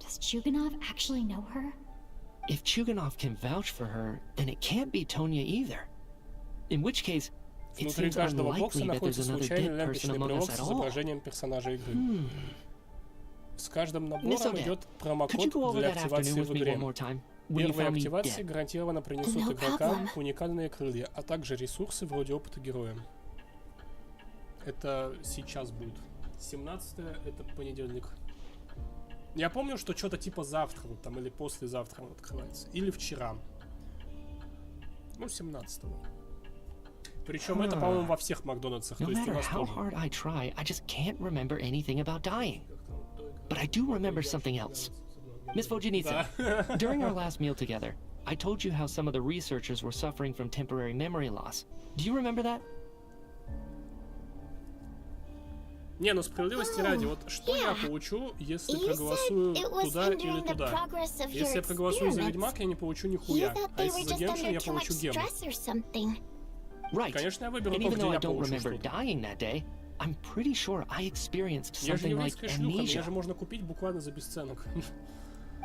Does Chuganov actually know her? If Chuganov can vouch for her, then it can't be Tonya either. In which case, it Внутри seems каждого бокса unlikely that there's находится another случайный dead person ленточный among брелок us с at all. изображением персонажа игры. С каждым Miss набором Odette, идет could you промокод go over для that активации afternoon в with me игре. one more time? when you Первые found me активации dead. гарантированно принесут No игрокам problem. уникальные крылья, а также ресурсы вроде опыта героя. Это сейчас будет. 17-е это понедельник. Я помню, что что-то типа завтра, вот там, или послезавтра он открывается. Или вчера. Ну, 17-го. Причем это, по-моему, во всех Макдональдсах. No То есть у matter нас how тоже. hard I try, I just can't remember anything about dying. But I do remember something else. Miss Vojanitsa, during our last meal together, I told you how some of the researchers were suffering from temporary memory loss. Do you remember that? Не, ну справедливости ради, вот что я получу, если You проголосую said it was туда или hindering the туда? progress of your Если я проголосую за experiments. Ведьмак, я не получу You нихуя. thought А they если were за just Геншин, under я too much получу гем. stress or something. Right. Конечно, я выберу And то, even где though I я don't получу remember что-то. dying that day, I'm pretty sure I experienced Я же не something like еврейская шлюха, меня amnesia. же можно купить буквально за бесценок.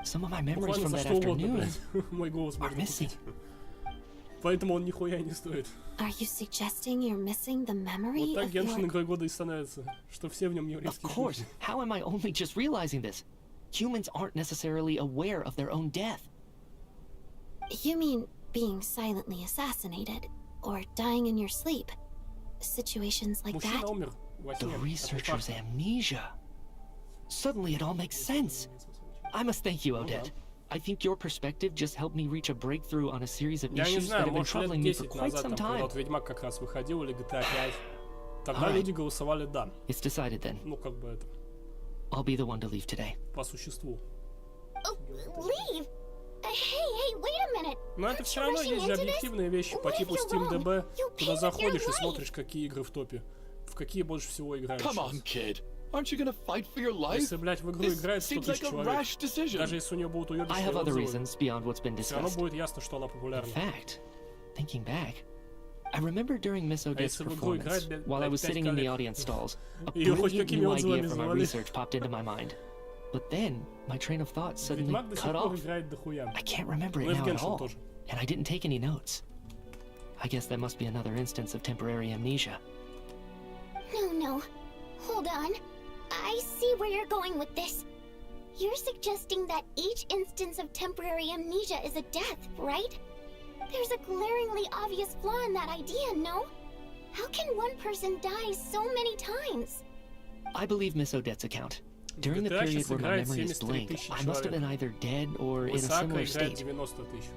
Some of my memories Буквально from за that что угодно, afternoon. блядь. Мой голос are можно missing. купить. Поэтому он нихуя не стоит. Are you suggesting you're missing the memory Вот так of Геншин your... игрой года и становится. Что все в нем Of еврейские course. шлюхи. How am I only just realizing this? Humans aren't necessarily aware of their own death. You mean being silently assassinated or dying in your sleep? Situations like Мужчина that? умер во The сне. от researcher's инфаркта. amnesia. Suddenly it all makes sense. I must thank you, Odette. I think your perspective just helped me reach a breakthrough on a series of Я не issues that знаю, have been может лет troubling me for 10 quite назад, some там, когда time. вот Ведьмак как раз выходил, или GTA 5, тогда Alright. люди голосовали «да». It's decided then. Ну, как бы это, I'll be the one to leave today. по существу. Oh, leave? Hey, wait a minute. Но это Aren't все you равно rushing есть же into this? объективные вещи по What if типу you're SteamDB, wrong? You куда paid with заходишь your и life. смотришь, какие игры в топе, в какие больше всего играют Come on, сейчас. kid. Aren't you gonna fight for your life? Если, блядь, в игру This играет 100 seems тысяч like a человек, rash decision. даже если у нее будут I уебищные have other отзывы, reasons beyond what's been все равно discussed. будет ясно, что она In популярна. fact, thinking back, I remember during Miss Odette's если в игру performance, играть, блядь, while I was 5 sitting in the коллег, audience stalls, a её хоть brilliant какими new отзывами idea for my звали. research popped into my mind. But then, my train of thought suddenly Ведьмак до сих cut пор off. играет дохуя. I can't remember it Ну и в now at Genshin all. тоже. And I didn't take any notes. I guess that must be another instance of temporary amnesia. No. Hold on. I see where you're going with this. You're suggesting that each instance of temporary amnesia is a death, right? There's a glaringly obvious flaw in that idea, no? How can one person die so many times? I believe Miss Odette's account. During the GTA period сейчас where my играет memory is 73 blank, тысячи I must have been человек. either dead or in a Высоко similar играет state. 90 тысяч.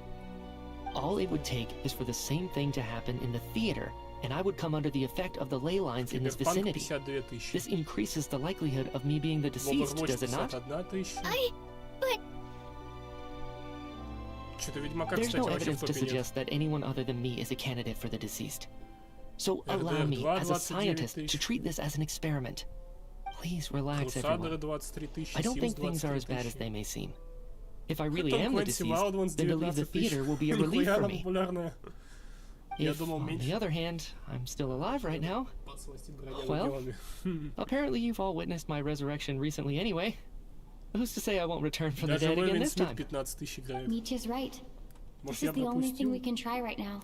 All it would take is for the same thing to happen in the theater, and I would come under the effect of the ley lines in this Киберпанк vicinity. 52 тысячи. This increases the likelihood of me being the deceased, Overwatch does it not? 51 тысяча. But Что-то Ведьмака, There's кстати, no вообще в evidence to топе нет. suggest that anyone other than me is a candidate for the deceased. So allow RDR me, 2, as a 29 scientist, to тысяч. treat this as an experiment. Please relax, Крусадеры everyone. 23 тысячи, I don't Sims think things are as 23 bad as тысячи. they may seem. If I really Tom am the Clancy deceased, Wildlands then to leave the 19 тысяч. theater will be a relief Нихуя for она me. популярная. Я If, думал, on меньше. the other hand, I'm still alive right now, Подсластить бродягу Well, делами. apparently you've all witnessed my resurrection recently anyway. Who's to say I won't return from the Даже dead again Уровень this Смит time? 15 тысяч играет. Nietzsche's right. Может, This я is the only thing we пропустил? can try right now.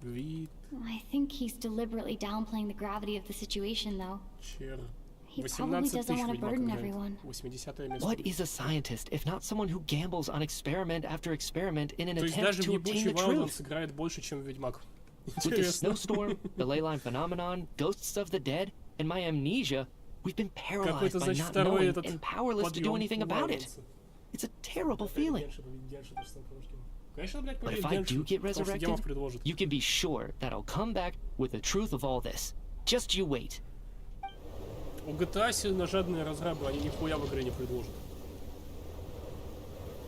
Вид, I think he's deliberately downplaying the gravity of the situation, though. чер. He probably 18 doesn't тысяч want to Ведьмак burden играет. everyone. 80-е место. What is a scientist if not someone who gambles on experiment after experiment in an То есть attempt даже to obtain ебучий the truth? Wildlands играет больше, чем Ведьмак. With the Интересно. snowstorm, the ley line phenomenon, ghosts of the dead, and my amnesia, we've been paralyzed Какой-то, by значит, not второй knowing этот and powerless to do подъем anything у about it. Wildlands. It's a terrible feeling. Геншин тоже сам Прошкин. Конечно, блядь, But поверь if I do Геншин, get потому что resurrected, демов предложит. you can be sure that I'll come back with the truth of all this. Just you wait. У GTA сильно жадные разрабы, они нихуя в игре не предложат.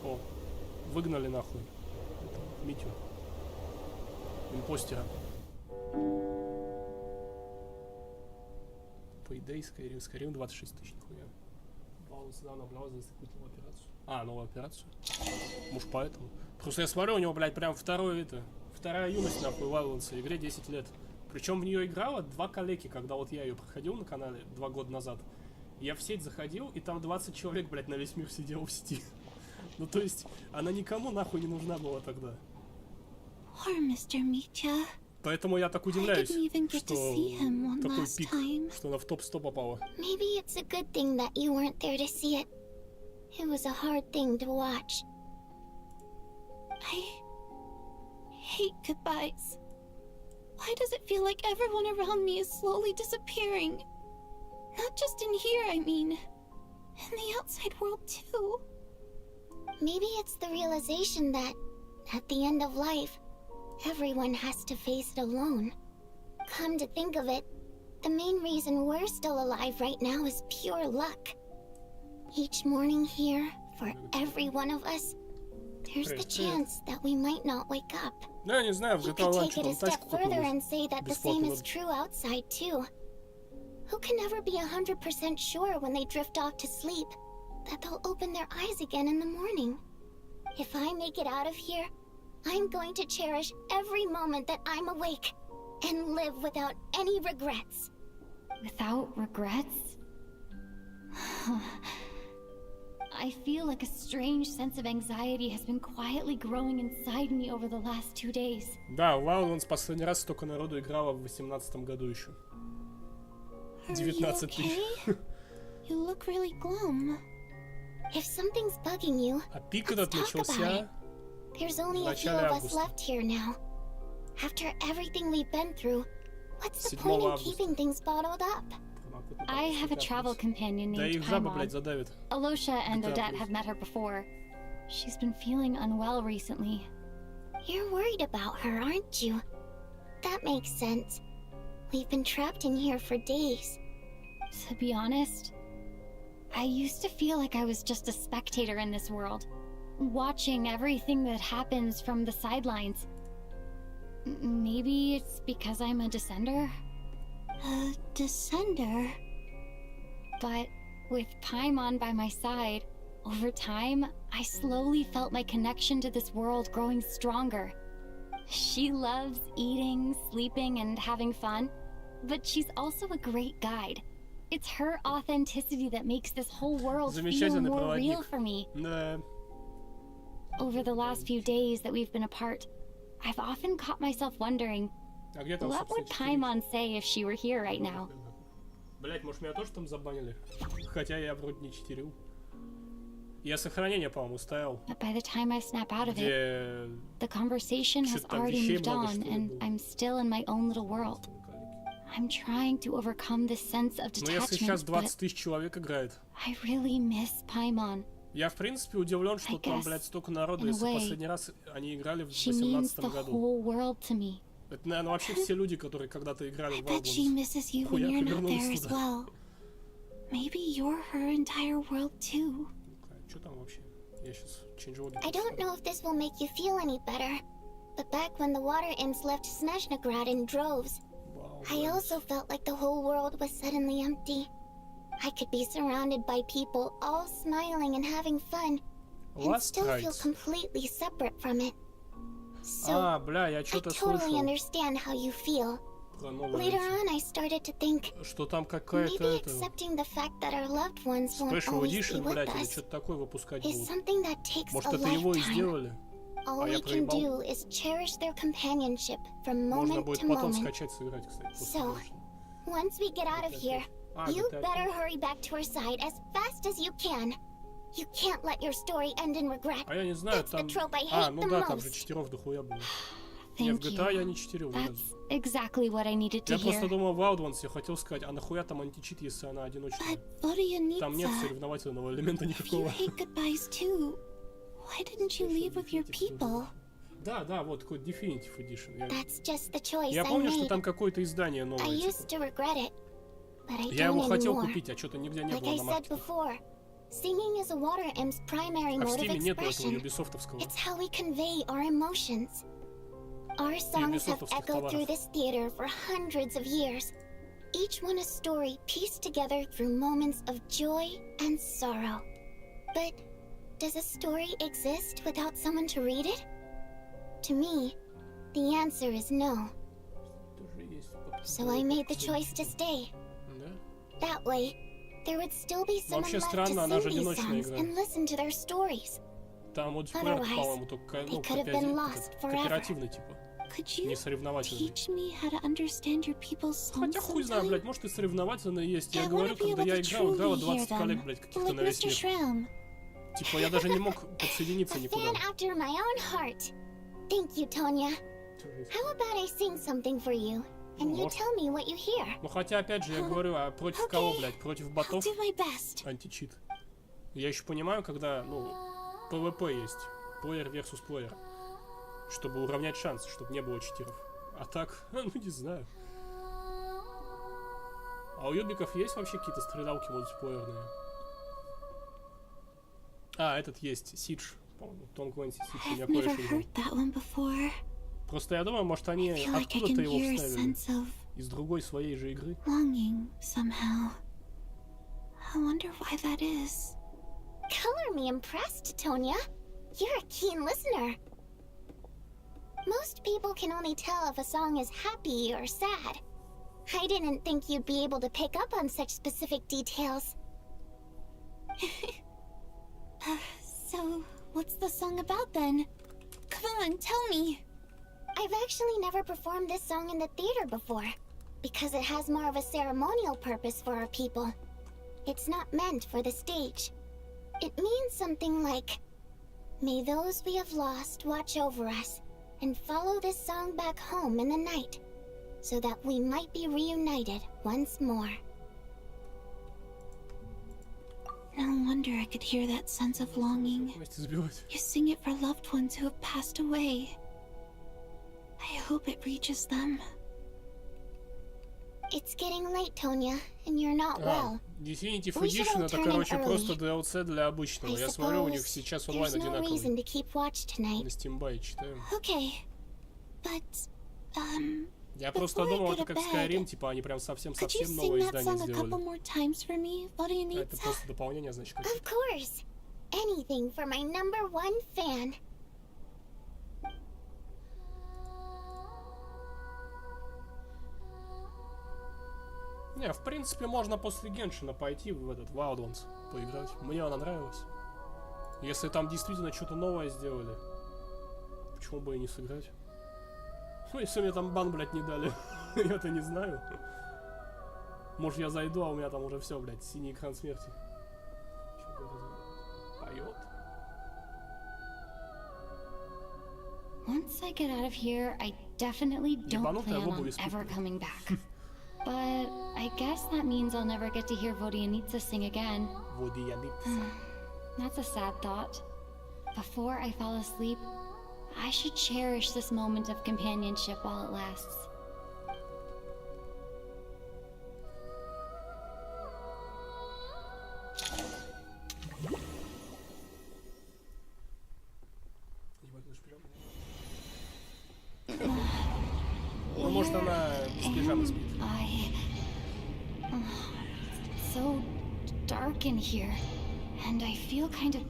О, выгнали нахуй. Это, Митю. Импостера. По идее, Skyrim 26 тысяч, нихуя. Баланс недавно обновил за новую операцию. А, новую операцию? Может, поэтому? Просто я смотрю, у него, блядь, прям вторая юность, нахуй, Wildlands, игре 10 лет. Причем в нее играло 2 коллеги, когда вот я ее проходил на канале 2 года назад. Я в сеть заходил, и там 20 человек, блядь, на весь мир сидел в сети. Ну, то есть, она никому нахуй не нужна была тогда. Poor Mr. Mitya. Поэтому я так удивляюсь, didn't even get to что see him one такой last пик, time. что она в топ-100 попала. maybe it's a good thing that you weren't there to see it. It was a hard thing to watch. I hate goodbyes. Why does it feel like everyone around me is slowly disappearing? Not just in here, I mean. In the outside world, too. Maybe it's the realization that, at the end of life, everyone has to face it alone. Come to think of it, the main reason we're still alive right now is pure luck. Each morning here, for every one of us, there's the chance that we might not wake up. Ну, я не знаю, в You GTA could Online take что it a там step тачку further какую-нибудь and say that the same is true outside, too. Who can never be 100% sure when they drift off to sleep that they'll open their eyes again in the morning? If I make it out of here, I'm going to cherish every moment that I'm awake and live without any regrets. Without regrets? I feel like a strange sense of anxiety has been quietly growing inside me over the last 2 days. Да, в Wildlands последний раз столько народу играло в 18 году еще. 19 тысяч. You look really glum. If something's bugging you, А пик let's этот talk about it. начался There's only в a few начале of us августа. left here now. After everything we've been through, what's the 7 point in августа. keeping things bottled up? I have a travel companion Да named их жаба, Paimon. блядь, задавит. Alosha and GTA Odette Plus. have met her before. She's been feeling unwell recently. You're worried about her, aren't you? That makes sense. We've been trapped in here for days. To be honest, I used to feel like I was just a spectator in this world, watching everything that happens from the sidelines. Maybe it's because I'm a descender? A descender? But with Paimon by my side, over time, I slowly felt my connection to this world growing stronger. She loves eating, sleeping, and having fun, but she's also a great guide. It's her authenticity that makes this whole world feel Замечательный more real проводник. for me. Да. Over the last few days that we've been apart, I've often caught myself wondering, А где там, what would собственно, Paimon say if she were here right now? Блять, может меня тоже там забанили? Хотя я вроде не читерил. Я сохранение, по-моему, ставил. But by the time I snap out of it, Где... the conversation has Что-то там already вещей moved много, on, что ли, and было. I'm still in my own little world. I'm trying to overcome this sense of Но если сейчас detachment, 20 but тысяч человек играет. I really miss Paimon. Я, в принципе, удивлен, что I там, guess, блядь, столько народу, in a если way, последний раз они играли в She means 18 the году. whole world to me. Это, наверное, вообще все люди, которые когда-то играли I в bet she Wildlands. misses you when Хуяк you're и not вернулись there as туда. well. Maybe you're her entire world too. Что там вообще? Я сейчас change-log. I don't know if this will make you feel any better, but back when the water imps left Snezhnograd in droves, I also felt like the whole world was suddenly empty. I could be surrounded by people all smiling and having fun, and Last still feel Rites. completely separate from it. So, А, бля, я I что-то totally слышал understand how you feel. про новые Later эти. on, I started to think Что там какая-то maybe это... accepting the fact that our loved ones won't Special always be Edition, with блядь, или us что-то такое выпускать is будут. something that takes Может, a это его и lifetime. сделали? All А я we can проебал. do is cherish their companionship from Можно moment будет to потом moment. скачать, сыграть, кстати. после So, Genshin. once we get out of here, А, you GTA. better hurry back to our side as fast as you can. You can't let your story end in regret. А я не знаю, That's the там... trope I А, hate ну the да, там же most. читеров дохуя было. Не, в Thank GTA я you. не читерил. ни разу. That's exactly what I needed to Я просто hear. думал, в Wildlands я хотел сказать, а нахуя там античит, если она одиночная? But Vodyanitsa, Там нет соревновательного элемента if you никакого. hate goodbyes too, why didn't you leave with your people? Да, да, вот такой Definitive Edition. That's just the choice Я I помню, что made. там какое-то издание I новое. used типа. to regret it, but I Я его don't хотел anymore. купить, а что-то нигде не Like было I на said маркете. before, singing is a water imp's primary А в mode of Steam нету этого expression. юбисофтовского. It's how we convey our emotions. Our songs have Ubisoftовских echoed through товаров. this theater for hundreds of years, each one a story pieced together through moments of joy and sorrow. But does a story exist without someone to read it? To me, the answer is no. Тоже есть So I made the choice to stay. Да? That way, there would still be someone Вообще left странно, она to же sing these одиночная songs игра. and listen to their stories. Там вот флэр, Otherwise, по-моему, только they ну, could have been lost forever. кооперативный типа, Could you не соревновательный. teach me how to understand your people's songs Хотя хуй знаю, sometime? блядь, может и соревновательный есть. Я I говорю, wanna be когда able я to играл truly hear 20 коллег, them, блядь, каких-то like на весь Mr. мир. Shram. Типа, я даже не мог подсоединиться A никуда. fan after my own heart. Thank you, Tonya. How about I sing something for you, and you tell me what you hear? Ну, хотя, опять же, я говорю, а против кого, блядь? Против I'll ботов? do my best. Античит. Я еще понимаю, когда, ну, ПВП есть. Плеер versus плеер. Чтобы уравнять шансы, чтобы не было читеров. А так, ну, не знаю. А у юбиков есть вообще какие-то стрелялки мультиплеерные? А, этот есть, Сидж. По-моему, Том Клэнси Сидж. У меня I've never кое-что heard that one before. Просто я думаю, может, они I feel like I откуда-то can его hear a вставили. sense of Из другой своей же игры. longing somehow. I wonder why that is. Color me impressed, Tonya. You're a keen listener. Most people can only tell if a song is happy or sad. I didn't think you'd be able to pick up on such specific details. So, what's the song about then? Come on, tell me. I've actually never performed this song in the theater before, because it has more of a ceremonial purpose for our people. It's not meant for the stage. It means something like, may those we have lost watch over us, and follow this song back home in the night, so that we might be reunited once more. No wonder I could hear that sense of longing. Вместе сбивать. You sing it for loved ones who have passed away. I hope it reaches them. It's getting late, Tonya, and you're not А, well. Definitive We should Edition all это, turn in короче, early. просто DLC для обычного. I Я смотрю, у них suppose сейчас онлайн there's no одинаковый. reason to keep watch tonight. На Steam читаю. Okay, but, Я просто before I думал, go это to как bed, Skyrim, типа они прям could you совсем-совсем sing новое that издание song a couple сделали. more times for me, А это Vodianitsa? просто дополнение, значит, как. Of course. Anything for my #1 fan. Не, в принципе, можно после Геншина пойти в этот Wildlands поиграть. Мне она нравилась. Если там действительно что-то новое сделали, почему бы и не сыграть? Ну, если мне там бан, блядь, не дали, я-то не знаю. Может, я зайду, а у меня там уже все, блядь, синий экран смерти. Поет. Once I get out of here, I definitely don't Ебанутая plan в обуви on с ever пиками. coming back. But I guess that means I'll never get to hear Vodianitsa sing again. That's a sad thought. Before I fall asleep, I should cherish this moment of companionship while it lasts. Ну, может, она без пижамы спит. It's so dark in here, and I feel kind of...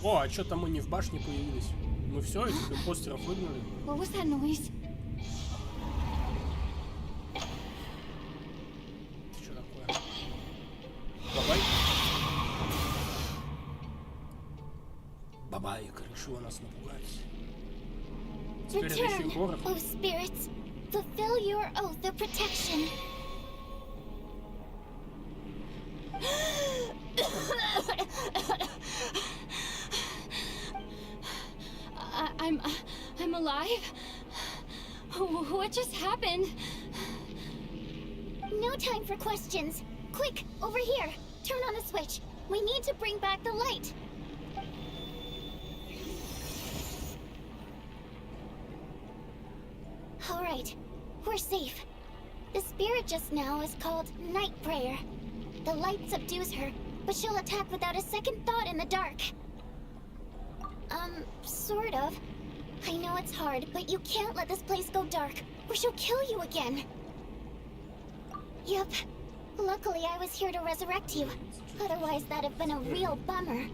О, а что-то мы не в башне появились. Мы все, этих импостеров выгнали. What was that noise? Что такое? Бабай? Бабайка решила нас напугать. Теперь это еще Return, и город. O spirits. Fulfill your oath of protection. I'm alive? What just happened? No time for questions. Quick, over here. Turn on a switch. We need to bring back the light. All right, we're safe. The spirit just now is called Night Prayer. The light subdues her, but she'll attack without a second thought in the dark. Sort of. I know it's hard, but you can't let this place go dark, or she'll kill you again. Yep. Luckily, I was here to resurrect you. Otherwise, that'd have been a real bummer.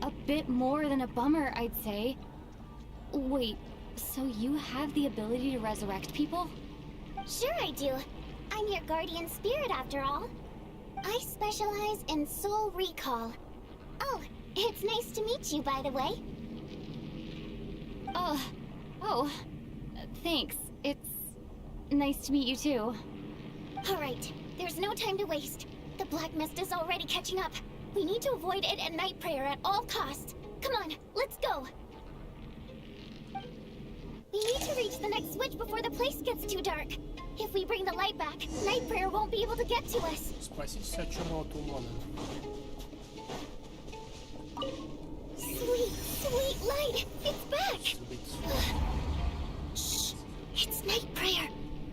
A bit more than a bummer, I'd say. Wait, so you have the ability to resurrect people? Sure I do. I'm your guardian spirit after all. I specialize in soul recall. Oh, it's nice to meet you, by the way. Thanks. It's nice to meet you too. All right, there's no time to waste. The black mist is already catching up. We need to avoid it and Night Prayer at all costs. Come on, let's go. We need to reach the next switch before the place gets too dark. If we bring the light back, Night Prayer won't be able to get to us. Спаситесь от черного тумана. Sweet, sweet light! It's back! Shh! It's Night Prayer.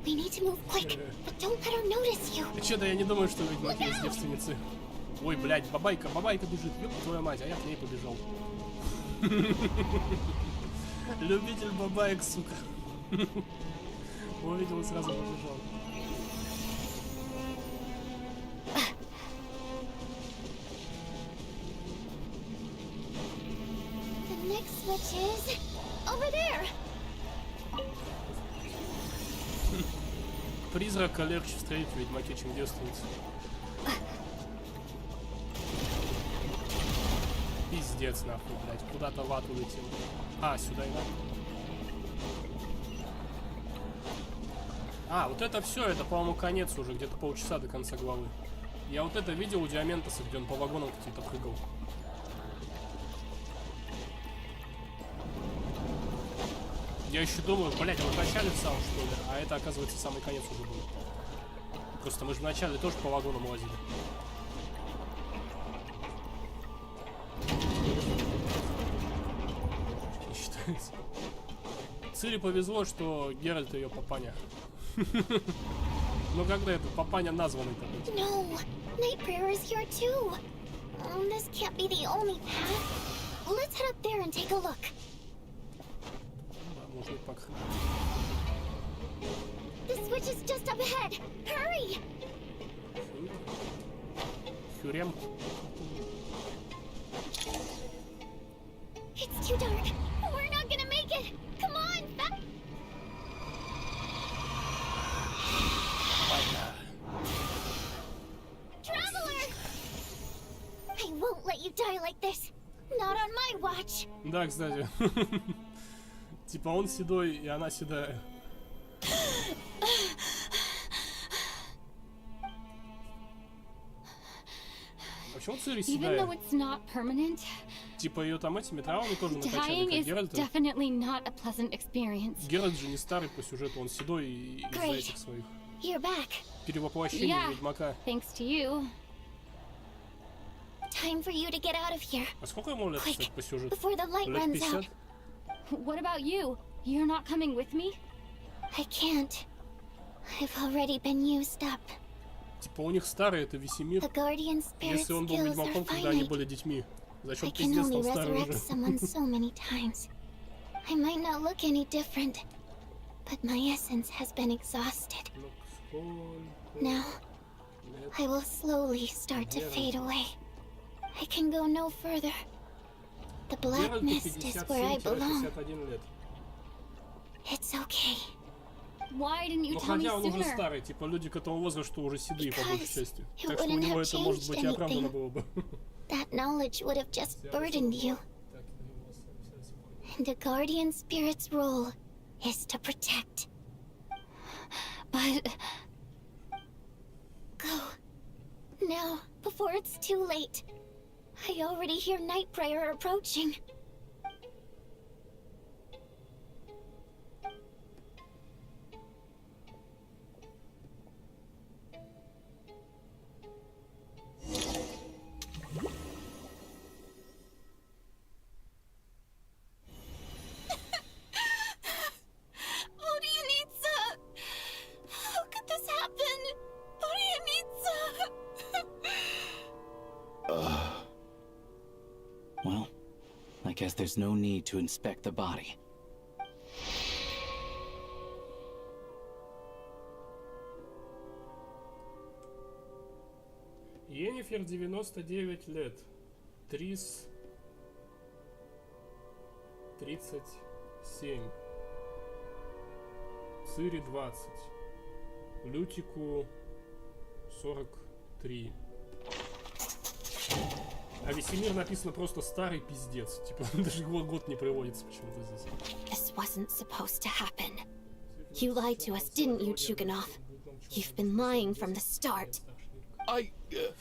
We need to move quick, but don't let her notice you. Что-то я не думаю, что ведьмаки есть девственницы. Ой, блядь, бабайка бежит. Ёб твою мать, а я к ней побежал. Любитель бабаек, сука. Увидел и сразу побежал. The next switch is over there. Призрака легче встретить в ведьмаке, чем девственницу. Пиздец, нахуй, блядь. Куда-то в ад улетел. А, сюда и надо. А, вот это все, это, по-моему, конец уже, где-то полчаса до конца главы. Я вот это видел у Диаментоса, где он по вагонам какие-то прыгал. Я еще думаю, блядь, он в начале писал, что ли? А это, оказывается, самый конец уже был. Просто мы же вначале тоже по вагонам лазили. Не считается. Цири повезло, что Геральт ее папаня. Но когда это папаня названный такой? No, Night Prayer is here too. This can't be the only path. Let's head up there and take a look. Может быть, пока. The switch is just up ahead. Hurry! Хюрем. It's too dark. We're not gonna make it. Come on, Traveler! I won't let you die like this. Not on my watch. Да, кстати. Типа он седой, и она седая. А почему Цири седая? Even though it's not permanent, Типа ее там этими травами тоже накачали, dying как is Геральта. definitely not a pleasant experience. Геральт же не старый по сюжету, он седой из-за Great. этих своих You're back. перевоплощений Yeah. ведьмака. Thanks to you. Time for you to get out of here. А сколько ему лет, кстати, по сюжету? Before the light Лет runs 50? out. What about you? You're not coming with me? I can't. I've already been used up. Типа у них старый это Весемир. The Guardian Spirit Если он был skills are ведьмаком, когда они finite. были детьми. I Зачем can пиздец only там старый resurrect уже? someone so many times. I might not look any different, but my essence has been exhausted. Now, I will slowly start to fade away. I can go no further. The black Геральту mist is where I belong. 57-61 лет. It's okay. Why didn't you Но tell me хотя он уже sooner? старый, типа люди к этому возрасту уже седые по большей Because части. it Так что у wouldn't него have это может changed быть и оправдано anything. было бы. That knowledge would have just burdened you. And the Guardian Spirit's role is to protect. But Go. Now, before it's too late. I already hear Night Prayer approaching. How could this happen? Well, I guess there's no need to inspect the body. Йеннифер 99 лет. Трис 37. Цири 20. Лютику 43. А Весемир написано просто старый пиздец. Типа даже его год не приводится почему-то здесь. This wasn't supposed to happen. You lied to us, didn't you, Chuganov? You've been lying from the start.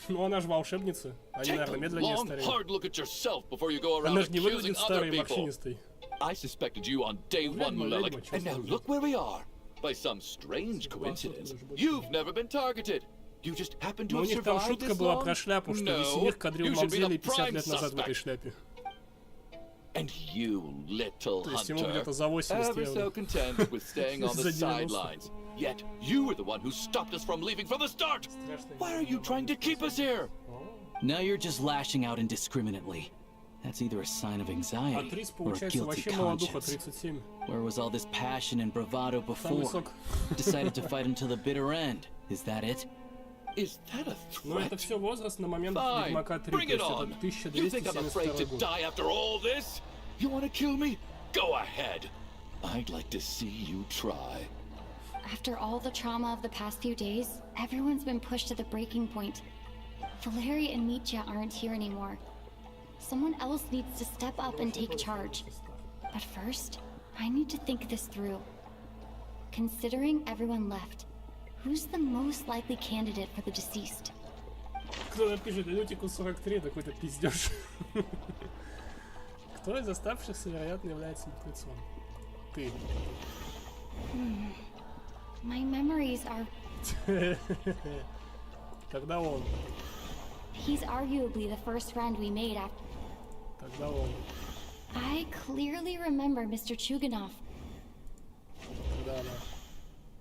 Ну она же волшебница. Они, Take наверное, a медленнее long, стареют. hard look at yourself before you go around Она же не accusing выглядит other старой и people. морщинистой. I suspected you on day one, Ведьма, Mulek, ведьма, чё and now случилось? look where we are. By some strange coincidence, you've never been targeted. You just happen to Но у have них там survived шутка this была long? про шляпу, что No, Весемир кадрил you should be мавзелей the 50 prime лет назад в этой suspect. шляпе. And you, little То есть ему hunter, где-то за 80 ever so евро. content with staying on the За 90. sidelines. Yet you were the one who stopped us from leaving from the start. Страшно. Why are you trying to keep us here? Now you're just lashing out indiscriminately. That's either a sign of anxiety Актрис, or a получается, guilty вообще молодуха, conscience. 37. Where was all this passion and bravado Самый before? сок. Decided to fight until the bitter end. Is that it? Is that a Но это threat? все возраст на момент Fine, Ведьмака 3, bring то it есть on. это You think I'm afraid 1272 to год. die after all this? You want to kill me? Go ahead. I'd like to see you try. After all the trauma of the past few days, everyone's been pushed to the breaking point. Valeria and Mitya aren't here anymore. Someone else needs to step up and take charge. But first, I need to think this through. Considering everyone left, who's the most likely candidate for the deceased? Кто напишет Лютику 43, такой-то пиздеж. Кто из оставшихся, вероятно, является мертвецом? Ты. My memories are... Тогда он. He's arguably the first friend we made after... Тогда он. I clearly remember Mr. Chuganov. Тогда она.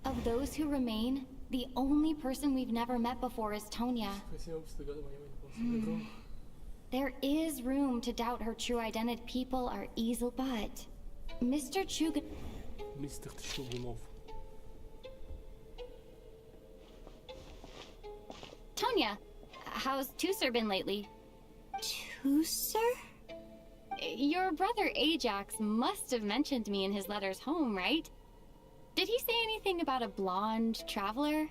Of those who remain, the only person we've never met before is Tonya. There is room to doubt her true identity. People are easy, but Mr. Chugan... Мистер Чугунов. Tonya, how's Tusser been lately? Tusser? Your brother Ajax must have mentioned me in his letters home, right? Did he say anything about a blonde traveler?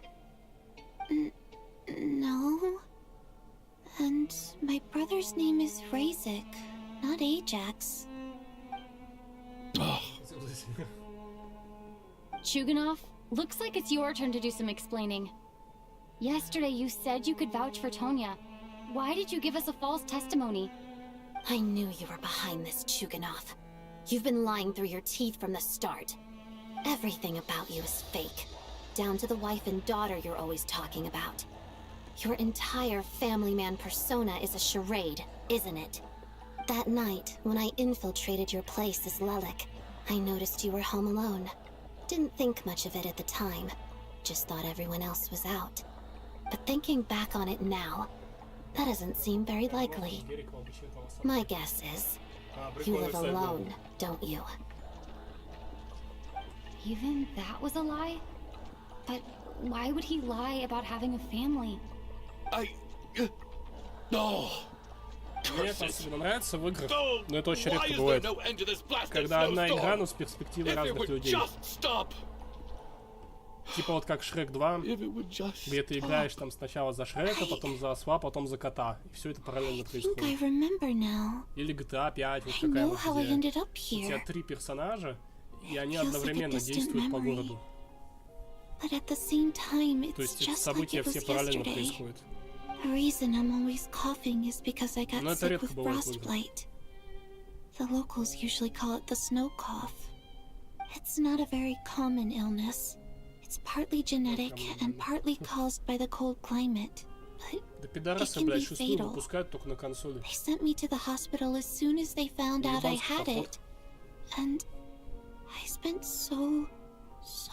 No. And my brother's name is Razik, not Ajax. Chuganov, looks like it's your turn to do some explaining. Yesterday you said you could vouch for Tonya. Why did you give us a false testimony? I knew you were behind this, Chuganov. You've been lying through your teeth from the start. Everything about you is fake. Down to the wife and daughter you're always talking about. Your entire family man persona is a charade, isn't it? That night, when I infiltrated your place as Lelik, I noticed you were home alone. Didn't think much of it at the time. Just thought everyone else was out. But thinking back on it now, that doesn't seem very likely. My guess is, you live alone, don't you? Even that was a lie? But why would he lie about having a family? No. Мне это особенно нравится в играх, No. но это очень Why редко is there бывает. no end to this blasted Когда одна игра, snowstorm? но с перспективой If it разных would людей. just stop. Типа вот как Шрек 2, If it would just где ты играешь там сначала за Шрека, потом за Осла, потом за Кота. И все это параллельно I think I происходит. remember now. Или GTA 5, вот I такая know вот, how I где ended up у тебя here. 3 персонажа, и они Feels like a одновременно distant действуют по memory. городу. But at the same time, То it's есть эти just like события it was все параллельно yesterday. происходят. The reason I'm always coughing is because I got Но это sick редко with бывает в играх. frostbite. The locals usually call it the snow cough. It's not a very common illness. It's partly genetic and partly caused by the cold climate. But Да it пидорасы, can be блядь, шестую fatal. выпускают только на консоли. They sent me to the hospital as soon as they found out I had it. And I spent so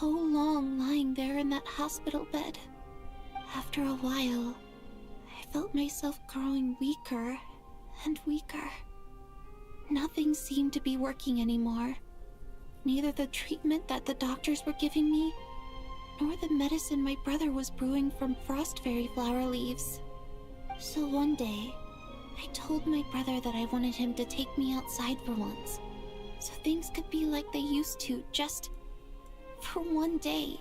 long lying there in that hospital bed. After a while, I felt myself growing weaker and weaker. Nothing seemed to be working anymore. Neither the treatment that the doctors were giving me, nor the medicine my brother was brewing from frost fairy flower leaves. So one day, I told my brother that I wanted him to take me outside for once, so things could be like they used to, just for one day.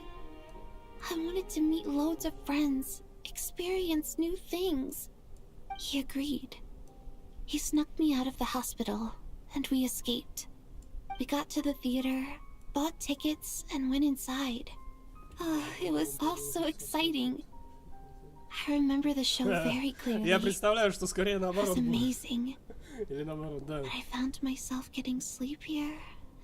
I wanted to meet loads of friends, experience new things. He agreed. He snuck me out of the hospital, and we escaped. We got to the theater, bought tickets, and went inside. It was all so exciting. I remember the show very clearly. Я представляю, что скорее It was наоборот будет. amazing. Или наоборот, да. But I found myself getting sleepier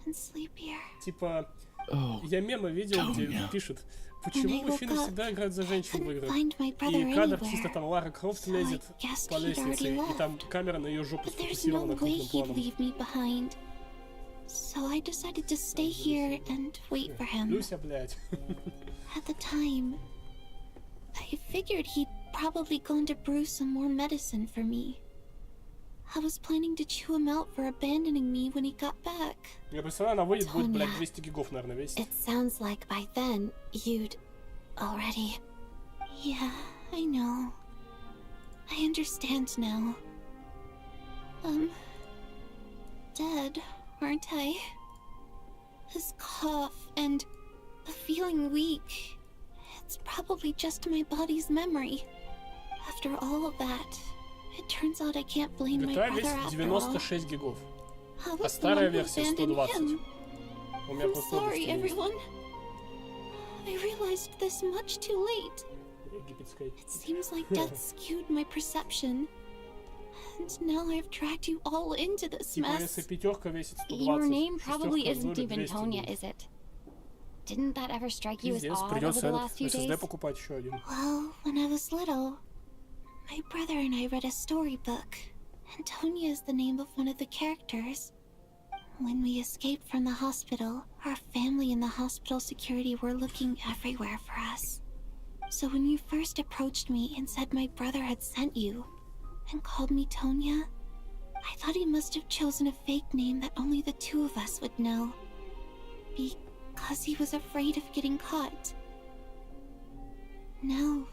and sleepier. Типа, Oh, я мемы видел, где Тоня. пишут, почему мужчины всегда играют за женщин в играх. Find my brother И кадр anywhere. чисто там Лара Крофт So I лезет guessed по he'd лестнице, already и там left. камера на ее жопу But there's no сфокусирована way крупным he'd планом. leave me behind. So I decided to stay here and wait for him. Люся, блядь. At the time, I figured he'd probably gone to brew some more medicine for me. I was planning to chew him out for abandoning me when he got back. Я представляю, она выйдет, будет, блядь, Тоня. 200 гигов, наверное, весить. It sounds like by then you'd already. Yeah, I know. I understand now. Dead, aren't I? This cough and the feeling weak. It's probably just my body's memory. After all of that, it turns out I can't blame my Вторая brother весит after all. 96 гигов. I А was the старая one who версия abandoned 120. him. У меня I'm просто sorry, область есть. everyone. I realized this much too late. Египетская. It seems like death skewed my perception. And now I've dragged you all into this Типа, если mess. пятерка весит 120, Your name probably шестерка isn't в even доле Tonya, 200. is it? Didn't that ever strike you as Пиздец, odd over придется the last few этот SSD days? покупать еще один. Well, when I was little, my brother and I read a storybook. And Tonya is the name of one of the characters. When we escaped from the hospital, our family and the hospital security were looking everywhere for us. So when you first approached me and said my brother had sent you, and called me Tonya, I thought he must have chosen a fake name that only the two of us would know. Because he was afraid of getting caught. No.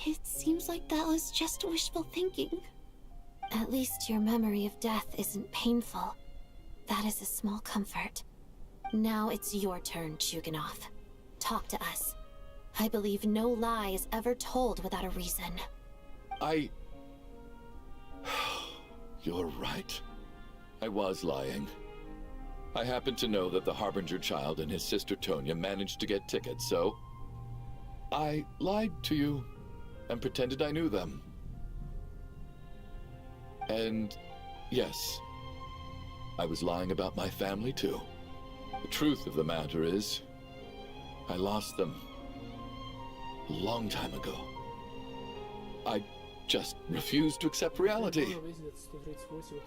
It seems like that was just wishful thinking. At least your memory of death isn't painful. That is a small comfort. Now it's your turn, Chuganov. Talk to us. I believe no lie is ever told without a reason. You're right. I was lying. I happen to know that the Harbinger child and his sister Tonya managed to get tickets, so I lied to you and pretended I knew them. And yes, I was lying about my family too. The truth of the matter is, I lost them a long time ago. I just refused to accept reality.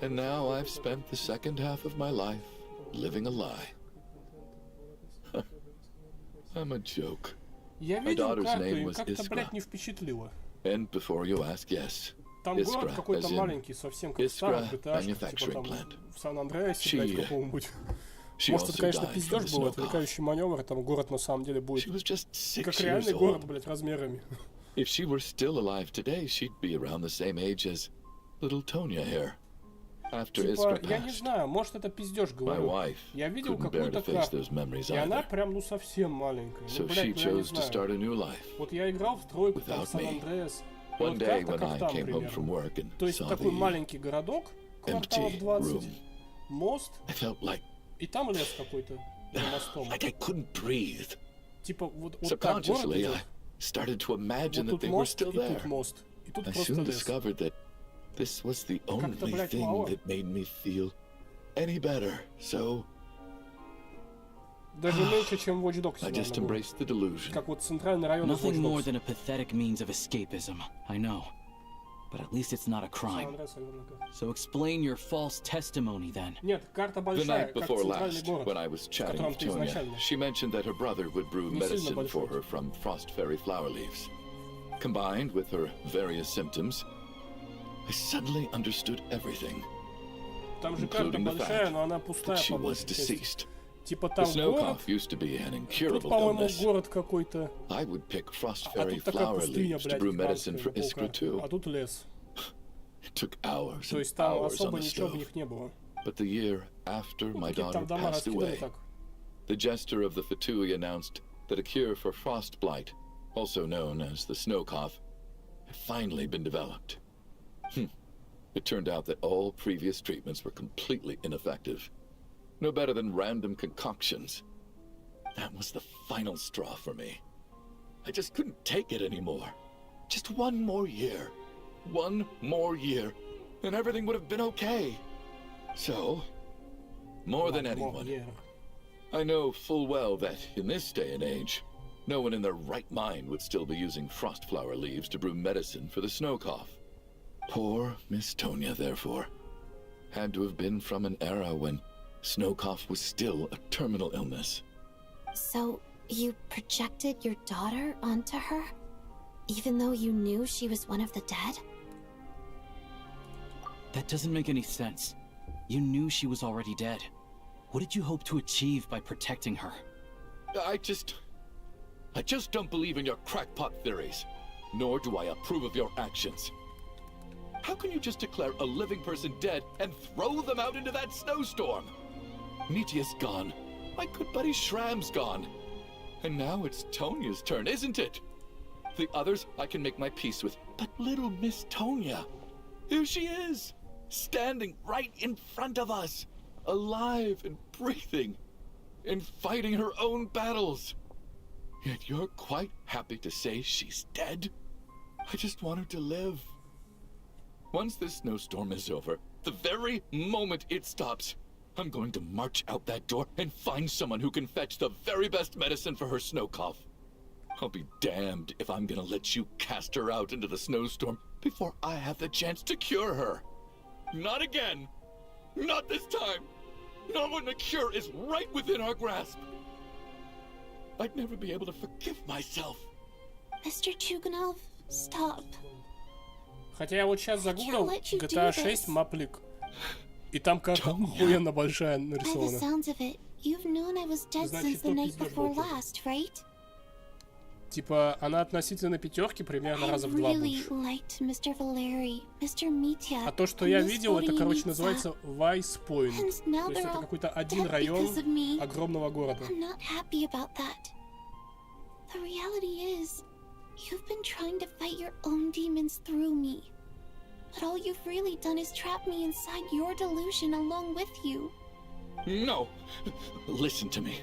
And now I've spent the second half of my life living a lie. I'm a joke. Я My видел daughter's карту, name и was как-то, Iskra. блядь, не впечатлило. And before you ask, yes, Там город Iskra, какой-то as in маленький, совсем как в Iskra старых этажах, типа manufacturing там plant. в Сан-Андреасе, She- блядь, какого-нибудь. She Может, это, also конечно, died from пиздеж the был, snow отвлекающий маневр, и там город на самом деле будет She was just 6 как years реальный город, old. блядь, размерами. If she were still alive today, she'd be around the same age as little Tonya here. After Типа, Iskra я не passed, знаю, может, это пиздеж, my говорю. wife Я видел couldn't bear какую-то to face карту, those memories и она either. прям, ну, совсем маленькая. So Ну, she блядь, ну, я не chose to start знаю. a new life. Вот я играл в тройку, там, without в me. Сан-Андреас. и One вот day карта when как I там came home from примерно. work and То есть saw такой the маленький городок, кварталов empty 20, room, мост, I felt like и там лес какой-то за мостом. I couldn't breathe. Типа вот так город Subconsciously, идет, I started to imagine вот that тут they were мост, still и тут there. мост, и тут I просто soon лес. discovered that this was the Как-то, only блядь, thing мало. that made me feel any better. So Даже меньше, чем Watch Dogs, I just наверное, было. embraced the delusion. Как вот центральный район из Watch Nothing more Dogs. than a pathetic means of escapism, I know. But at least it's not a crime. Сан-Андреас, наверняка. So explain your false testimony then. Нет, карта The большая, night как before центральный last, город. when I was chatting котором with ты Tonya, изначально. she mentioned that her brother would brew Не сильно medicine for большой. her from frost fairy flower leaves. Combined with her various symptoms, I suddenly understood everything. Там же карта including the большая, fact но она пустая That she по was большей части. deceased. Типа The там snow город, cough used to be an тут, incurable по-моему, illness. город какой-то, I would pick frost а fairy тут такая flower пустыня, leaves to блядь, brew medicine for гигантская, Iskra на too. а тут лес. It took hours То and есть там hours on особо the ничего в stove. них не было. But the year after Ну, my какие-то daughter там дома passed раскиданы away, так. the jester of the Fatui announced that a cure for frost blight, also known as the snow cough, had finally been developed. It turned out that all previous treatments were completely ineffective. No better than random concoctions. That was the final straw for me. I just couldn't take it anymore. Just one more year. One more year, and everything would have been okay. So, more than anyone, I know full well that in this day and age, no one in their right mind would still be using frost flower leaves to brew medicine for the snow cough. Poor Miss Tonya, therefore, had to have been from an era when snow cough was still a terminal illness. So, you projected your daughter onto her? Even though you knew she was one of the dead? That doesn't make any sense. You knew she was already dead. What did you hope to achieve by protecting her? I just don't believe in your crackpot theories, nor do I approve of your actions. How can you just declare a living person dead and throw them out into that snowstorm? Nitia's gone. My good buddy Shram's gone. And now it's Tonya's turn, isn't it? The others I can make my peace with, but little Miss Tonya, here she is, standing right in front of us, alive and breathing, and fighting her own battles. Yet you're quite happy to say she's dead? I just want her to live. Once this snowstorm is over, the very moment it stops, I'm going to march out that door and find someone who can fetch the very best medicine for her snow cough. I'll be damned if I'm gonna let you cast her out into the snowstorm before I have the chance to cure her. Not again! Not this time! Not when the cure is right within our grasp! I'd never be able to forgive myself. Mr. Chuganov, stop. Хотя я вот сейчас загуглил GTA 6 маплик. И там карта охуенно большая By the нарисована. sounds of it, you've known I was dead since the night before last, right? Типа, она относительно пятерки примерно I раза в два really больше. liked Mr. Valeri, Mr. Mitya, А то, что and я Miss видел, это, короче, Voronitsa. называется Vice Point. And То now есть they're это all какой-то один dead район because of me. огромного города. I'm not happy about that. The reality is, you've been trying to fight your own demons through me. But all you've really done is trap me inside your delusion along with you. No! Listen to me.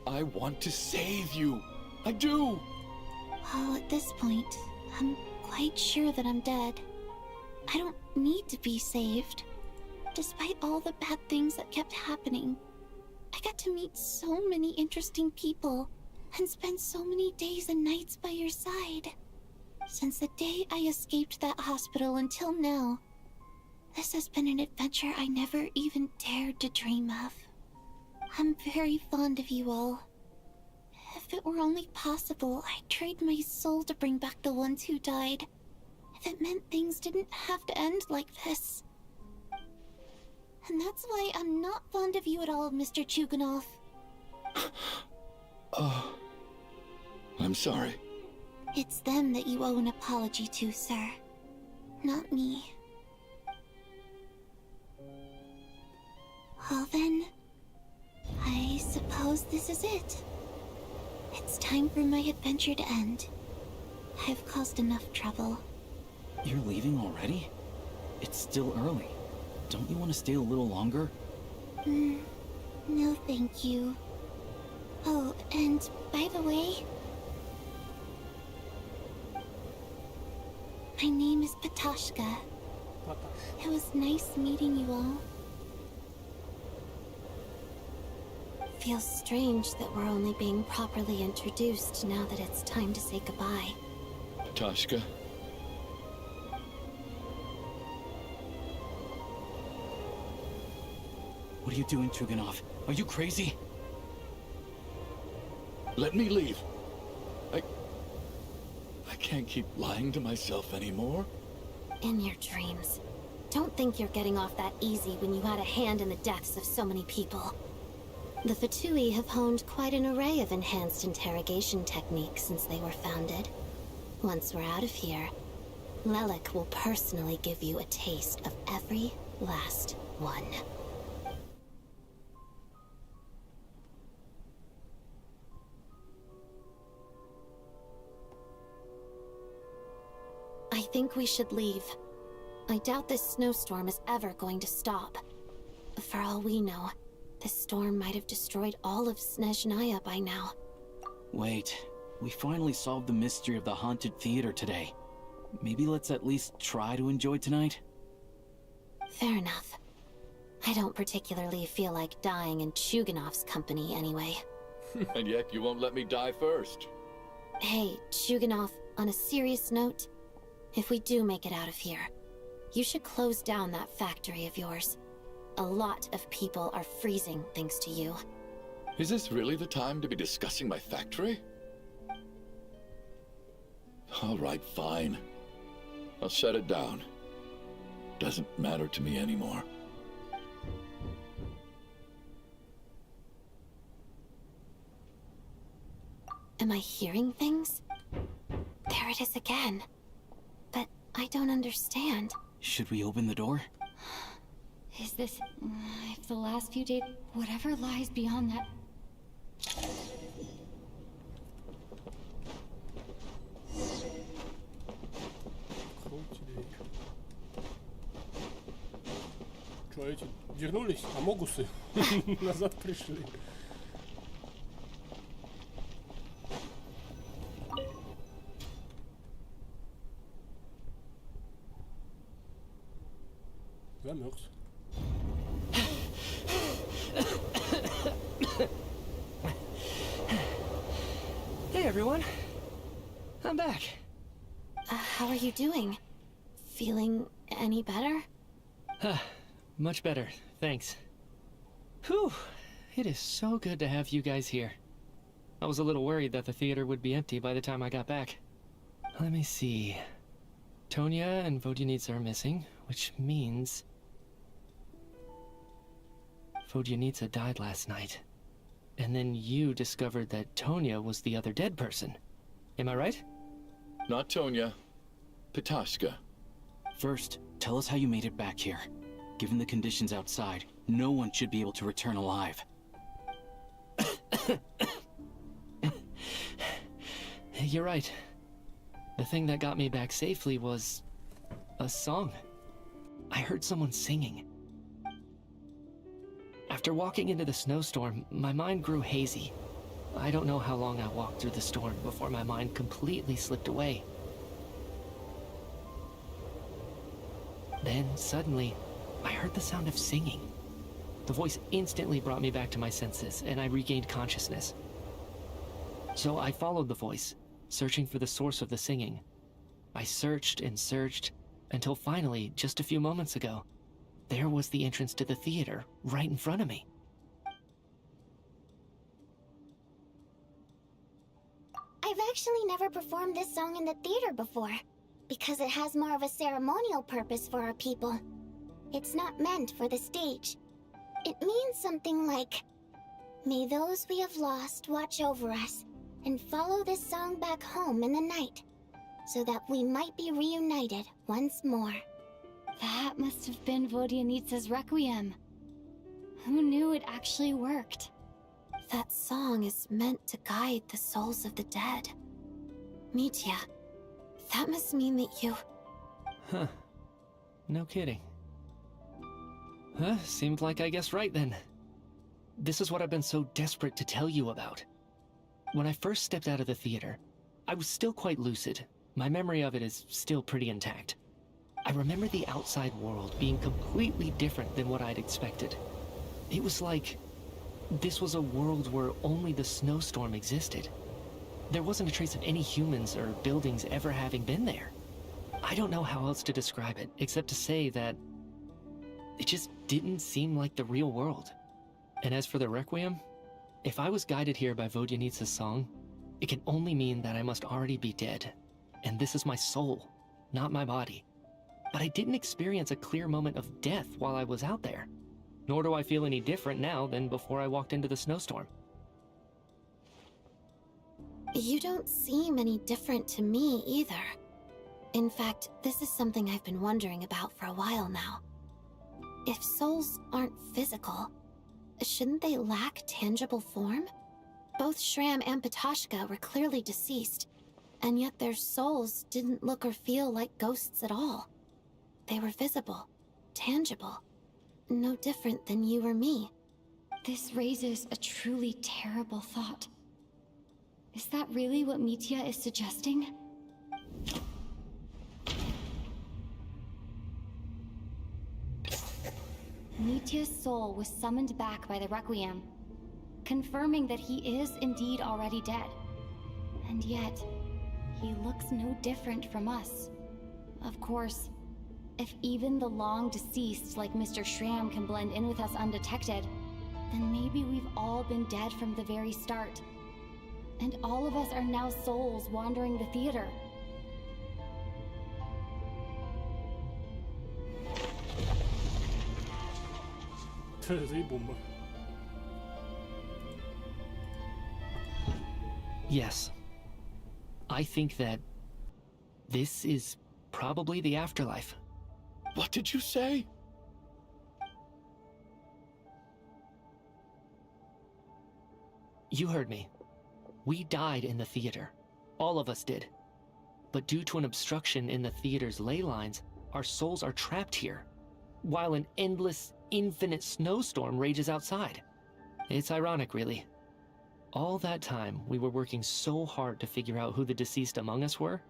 I want to save you. I do! Well, at this point, I'm quite sure that I'm dead. I don't need to be saved. Despite all the bad things that kept happening, I got to meet so many interesting people and spend so many days and nights by your side. Since the day I escaped that hospital until now, this has been an adventure I never even dared to dream of. I'm very fond of you all. If it were only possible, I'd trade my soul to bring back the ones who died. If it meant things didn't have to end like this. And that's why I'm not fond of you at all, Mr. Chuganov. Oh, I'm sorry. It's them that you owe an apology to, sir. Not me. Well then, I suppose this is it. It's time for my adventure to end. I've caused enough trouble. You're leaving already? It's still early. Don't you want to stay a little longer? No thank you. Oh, and by the way, my name is Patashka. It was nice meeting you all. Feels strange that we're only being properly introduced now that it's time to say goodbye. Tashka. What are you doing, Chuganov? Are you crazy? Let me leave. I can't keep lying to myself anymore. In your dreams. Don't think you're getting off that easy when you had a hand in the deaths of so many people. The Fatui have honed quite an array of enhanced interrogation techniques since they were founded. Once we're out of here, Lelik will personally give you a taste of every last one. I think we should leave. I doubt this snowstorm is ever going to stop. For all we know, this storm might have destroyed all of Snezhnaya by now. Wait, We finally solved the mystery of the haunted theater today. Maybe let's at least try to enjoy tonight? Fair enough. I don't particularly feel like dying in Chuganov's company anyway. And yet you won't let me die first. Hey, Chuganov, on a serious note, if we do make it out of here, you should close down that factory of yours. A lot of people are freezing thanks to you. Is this really the time to be discussing my factory? All right, fine. I'll shut it down. Doesn't matter to me anymore. Am I hearing things? There it is again. But I don't understand. Should we open the door? Is this... if the last few days... Whatever lies beyond that... Что, эти вернулись? Амогусы назад пришли. Замерз. Hey everyone, I'm back. How are you doing? Feeling any better? Much better, thanks. Whew, it is so good to have you guys here. I was a little worried that the theater would be empty by the time I got back. Let me see. Tonya and Vodyanitsa are missing, which means... Vodyanitsa died last night. And then you discovered that Tonya was the other dead person. Am I right? Not Tonya. Pitashka. First, tell us how you made it back here. Given the conditions outside, no one should be able to return alive. You're right. The thing that got me back safely was... a song. I heard someone singing. After walking into the snowstorm, my mind grew hazy. I don't know how long I walked through the storm before my mind completely slipped away. Then, suddenly, I heard the sound of singing. The voice instantly brought me back to my senses, and I regained consciousness. So I followed the voice, searching for the source of the singing. I searched and searched, until finally, just a few moments ago, there was the entrance to the theater, right in front of me. I've actually never performed this song in the theater before, because it has more of a ceremonial purpose for our people. It's not meant for the stage. It means something like, "May those we have lost watch over us, and follow this song back home in the night, so that we might be reunited once more." That must have been Vodyanitsa's Requiem. Who knew it actually worked? That song is meant to guide the souls of the dead. Mitya, that must mean that you... Huh. No kidding. Huh, seemed like I guessed right then. This is what I've been so desperate to tell you about. When I first stepped out of the theater, I was still quite lucid. My memory of it is still pretty intact. I remember the outside world being completely different than what I'd expected. It was like this was a world where only the snowstorm existed. There wasn't a trace of any humans or buildings ever having been there. I don't know how else to describe it, except to say that it just didn't seem like the real world. And as for the Requiem, if I was guided here by Vodyanitsa's song, it can only mean that I must already be dead. And this is my soul, not my body. But I didn't experience a clear moment of death while I was out there. Nor do I feel any different now than before I walked into the snowstorm. You don't seem any different to me either. In fact, this is something I've been wondering about for a while now. If souls aren't physical, shouldn't they lack tangible form? Both Shram and Pitashka were clearly deceased, and yet their souls didn't look or feel like ghosts at all. They were visible, tangible, no different than you or me. This raises a truly terrible thought. Is that really what Mitya is suggesting? Mitya's soul was summoned back by the Requiem, confirming that he is indeed already dead. And yet, he looks no different from us. Of course, if even the long deceased like Mr. Schramm can blend in with us undetected, then maybe we've all been dead from the very start. And all of us are now souls wandering the theater. Заебумба. Yes. I think that this is probably the afterlife. What did you say? You heard me. We died in the theater. All of us did. But due to an obstruction in the theater's ley lines, our souls are trapped here, while an endless, infinite snowstorm rages outside. It's ironic, really. All that time, we were working so hard to figure out who the deceased among us were,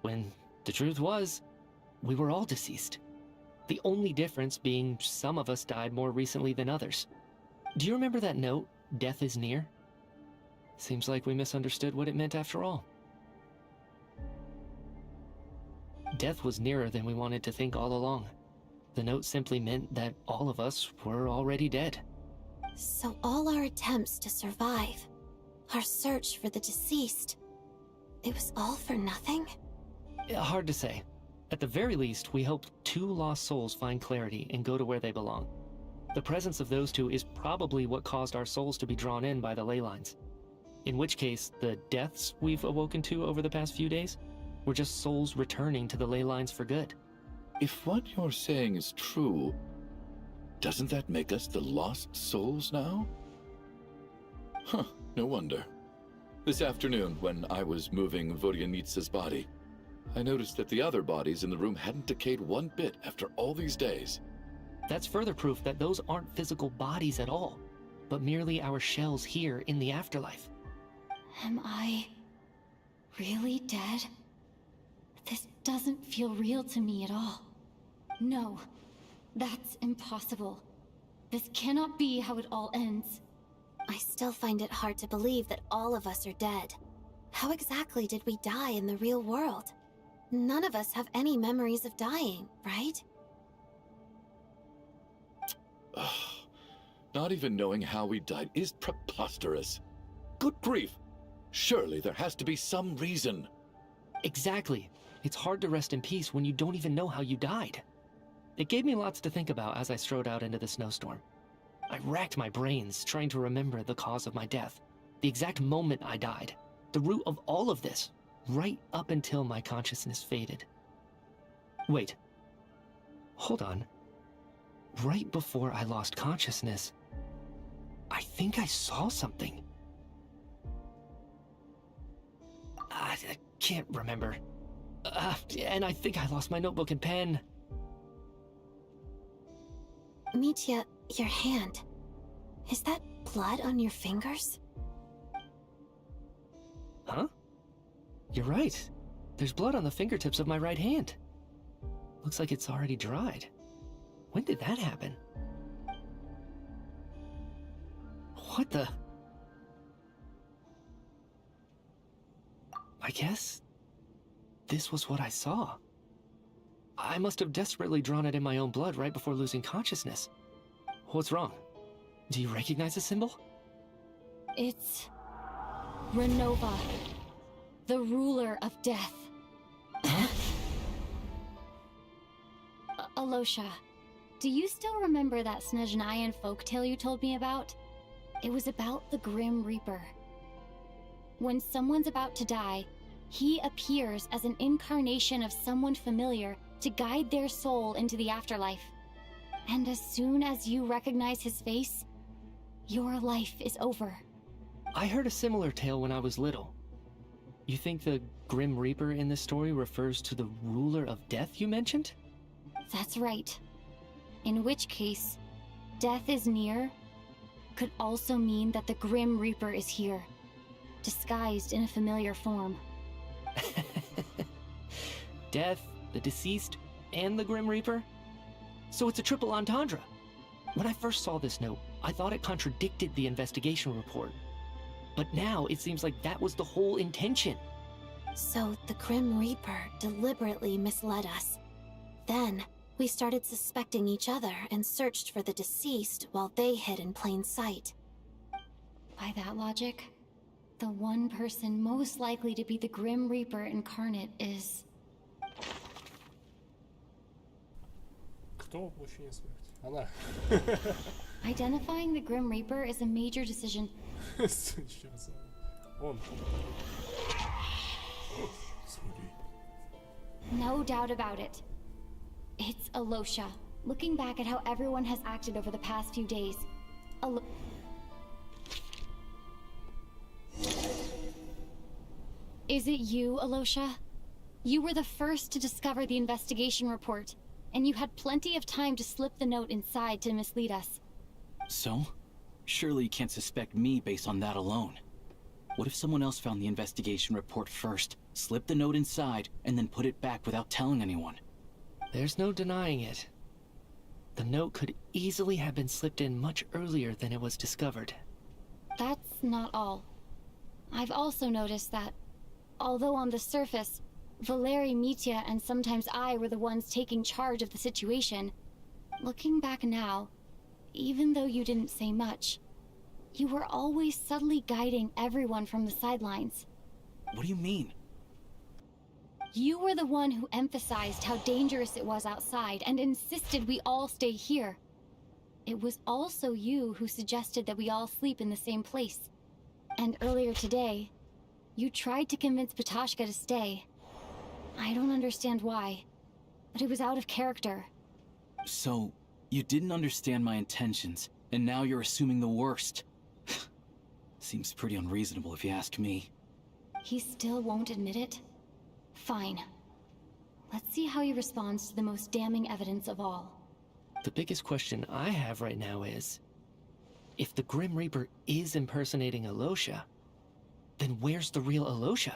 when the truth was, we were all deceased. The only difference being some of us died more recently than others. Do you remember that note, "Death is near"? Seems like we misunderstood what it meant after all. Death was nearer than we wanted to think all along. The note simply meant that all of us were already dead. So all our attempts to survive, our search for the deceased, it was all for nothing? Hard to say. At the very least, we hope 2 lost souls find clarity and go to where they belong. The presence of those 2 is probably what caused our souls to be drawn in by the ley lines. In which case, the deaths we've awoken to over the past few days were just souls returning to the ley lines for good. If what you're saying is true, doesn't that make us the lost souls now? Huh, no wonder. This afternoon, when I was moving Vodyanitsa's body, I noticed that the other bodies in the room hadn't decayed one bit after all these days. That's further proof that those aren't physical bodies at all, but merely our shells here in the afterlife. Am I really dead? This doesn't feel real to me at all. No, that's impossible. This cannot be how it all ends. I still find it hard to believe that all of us are dead. How exactly did we die in the real world? None of us have any memories of dying, right? Not even knowing how we died is preposterous. Good grief! Surely there has to be some reason. Exactly. It's hard to rest in peace when you don't even know how you died. It gave me lots to think about as I strode out into the snowstorm. I racked my brains trying to remember the cause of my death, the exact moment I died, the root of all of this, right up until my consciousness faded. Wait. Hold on. Right before I lost consciousness, I think I saw something. I can't remember. And I think I lost my notebook and pen. Mitya, your hand. Is that blood on your fingers? Huh? You're right. There's blood on the fingertips of my right hand. Looks like it's already dried. When did that happen? What the? I guess this was what I saw. I must have desperately drawn it in my own blood right before losing consciousness. What's wrong? Do you recognize the symbol? It's Renova, the ruler of death. Alosha, do you still remember that Snezhnayan folktale you told me about? It was about the Grim Reaper. When someone's about to die, he appears as an incarnation of someone familiar to guide their soul into the afterlife. And as soon as you recognize his face, your life is over. I heard a similar tale when I was little. You think the Grim Reaper in this story refers to the ruler of death you mentioned? That's right. In which case, death is near could also mean that the Grim Reaper is here. disguised in a familiar form. Death, the deceased, and the Grim Reaper? So it's a triple entendre. When I first saw this note, I thought it contradicted the investigation report. But now it seems like that was the whole intention. So the Grim Reaper deliberately misled us. Then, we started suspecting each other and searched for the deceased while they hid in plain sight. By that logic, the one person most likely to be the Grim Reaper incarnate is... Кто воплощение смерти? Она. Identifying the Grim Reaper is a major decision. Еще раз. Он. No doubt about it. It's Alosha. Looking back at how everyone has acted over the past few days. Is it you, Alosha? You were the first to discover the investigation report, and you had plenty of time to slip the note inside to mislead us. So? Surely you can't suspect me based on that alone. What if someone else found the investigation report first, slipped the note inside, and then put it back without telling anyone? There's no denying it. The note could easily have been slipped in much earlier than it was discovered. That's not all. I've also noticed that, although on the surface, Valeri, Mitya, and sometimes I were the ones taking charge of the situation, looking back now, even though you didn't say much, you were always subtly guiding everyone from the sidelines. What do you mean? You were the one who emphasized how dangerous it was outside and insisted we all stay here. It was also you who suggested that we all sleep in the same place. And earlier today, you tried to convince Patashka to stay. I don't understand why, but it was out of character. So, you didn't understand my intentions, and now you're assuming the worst. Seems pretty unreasonable if you ask me. He still won't admit it? Fine. Let's see how he responds to the most damning evidence of all. The biggest question I have right now is, if the Grim Reaper is impersonating Alosha, then where's the real Alosha?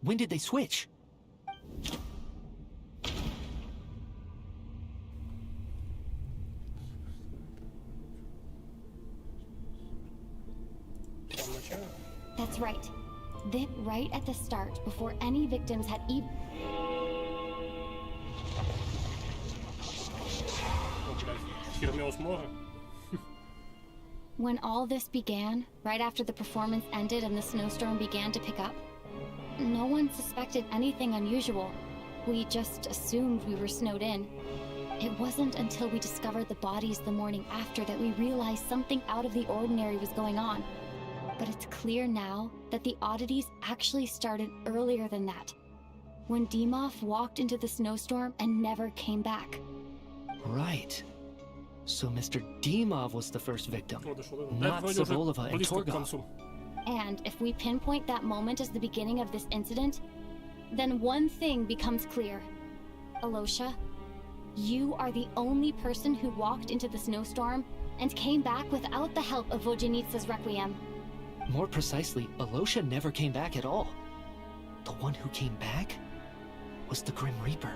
When did they switch? That's right. Then right at the start, before any victims had even... When all this began, right after the performance ended and the snowstorm began to pick up, no one suspected anything unusual. We just assumed we were snowed in. It wasn't until we discovered the bodies the morning after that we realized something out of the ordinary was going on. But it's clear now that the oddities actually started earlier than that, when Dimov walked into the snowstorm and never came back. Right. So Mr. Dimov was the first victim, not Zavolova and Torgov. And if we pinpoint that moment as the beginning of this incident, then one thing becomes clear. Alosha, you are the only person who walked into the snowstorm and came back without the help of Vojanitsa's Requiem. More precisely, Alosha never came back at all. The one who came back was the Grim Reaper.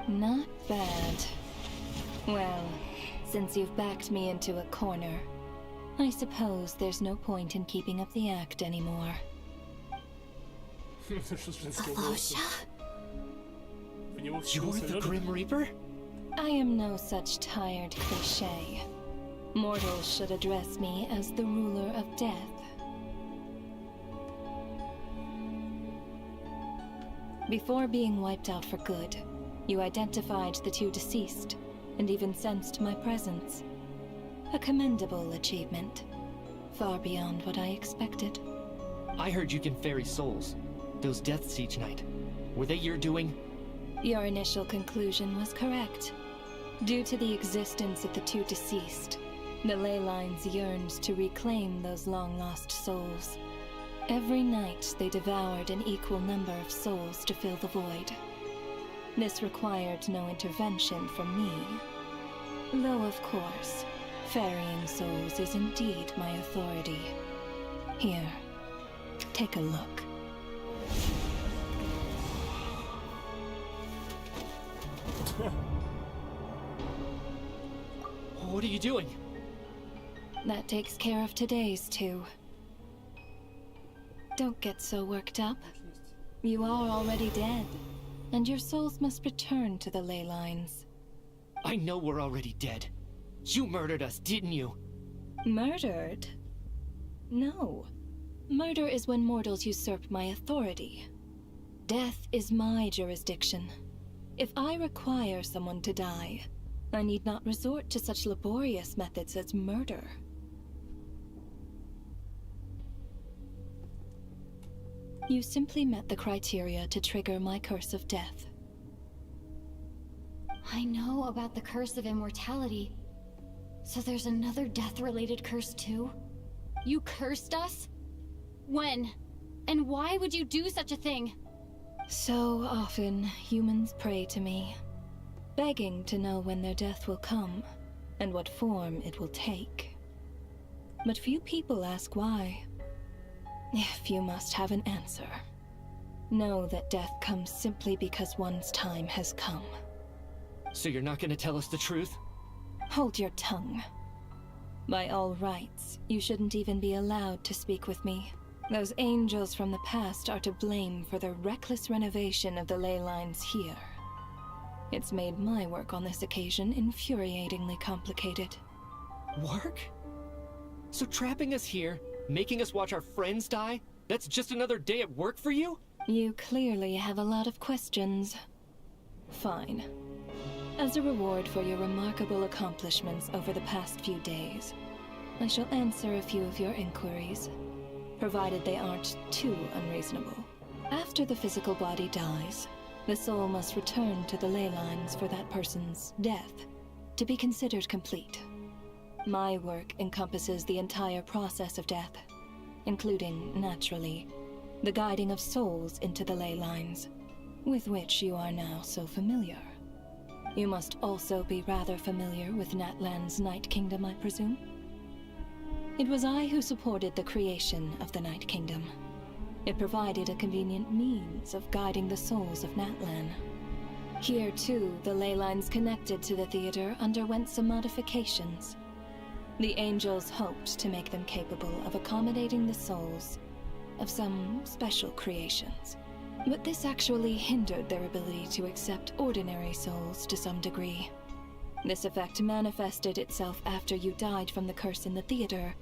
Not bad. Well, since you've backed me into a corner, I suppose there's no point in keeping up the act anymore. Alosha? You're the Grim Reaper? I am no such tired cliché. Mortals should address me as the ruler of death. Before being wiped out for good, you identified the two deceased, and even sensed my presence. A commendable achievement. Far beyond what I expected. I heard you can ferry souls. Those deaths each night. Were they your doing? Your initial conclusion was correct. Due to the existence of the two deceased, the ley lines yearns to reclaim those long-lost souls. Every night they devoured an equal number of souls to fill the void. This required no intervention from me. Though, of course, ferrying souls is indeed my authority. Here, take a look. What are you doing? That takes care of today's too. Don't get so worked up. You are already dead, and your souls must return to the ley lines. I know we're already dead. You murdered us, didn't you? Murdered? No. Murder is when mortals usurp my authority. Death is my jurisdiction. If I require someone to die, I need not resort to such laborious methods as murder. You simply met the criteria to trigger my curse of death. I know about the curse of immortality. So there's another death-related curse too? You cursed us? When? And why would you do such a thing? So often, humans pray to me, begging to know when their death will come, and what form it will take. But few people ask why. If you must have an answer, know that death comes simply because one's time has come. So you're not gonna tell us the truth? Hold your tongue. By all rights, you shouldn't even be allowed to speak with me. Those angels from the past are to blame for the reckless renovation of the ley lines here. It's made my work on this occasion infuriatingly complicated. Work? So trapping us here, making us watch our friends die, that's just another day at work for you? You clearly have a lot of questions. Fine. As a reward for your remarkable accomplishments over the past few days, I shall answer a few of your inquiries, provided they aren't too unreasonable. After the physical body dies, the soul must return to the ley lines for that person's death to be considered complete. My work encompasses the entire process of death, including, naturally, the guiding of souls into the ley lines, with which you are now so familiar. You must also be rather familiar with Natlan's Night Kingdom, I presume? It was I who supported the creation of the Night Kingdom. It provided a convenient means of guiding the souls of Natlan. Here, too, the ley lines connected to the theater underwent some modifications. The angels hoped to make them capable of accommodating the souls of some special creations. But this actually hindered their ability to accept ordinary souls to some degree. This effect manifested itself after you died from the curse in the theater,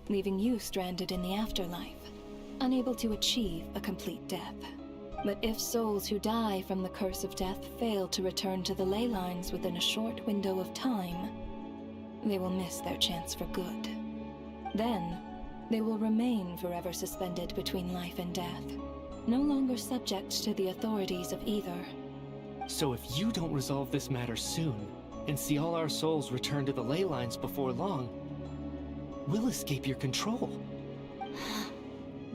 leaving you stranded in the afterlife, unable to achieve a complete death. But if souls who die from the curse of death fail to return to the ley lines within a short window of time, they will miss their chance for good. Then, they will remain forever suspended between life and death, no longer subject to the authorities of either. So if you don't resolve this matter soon, and see all our souls return to the ley lines before long, we'll escape your control.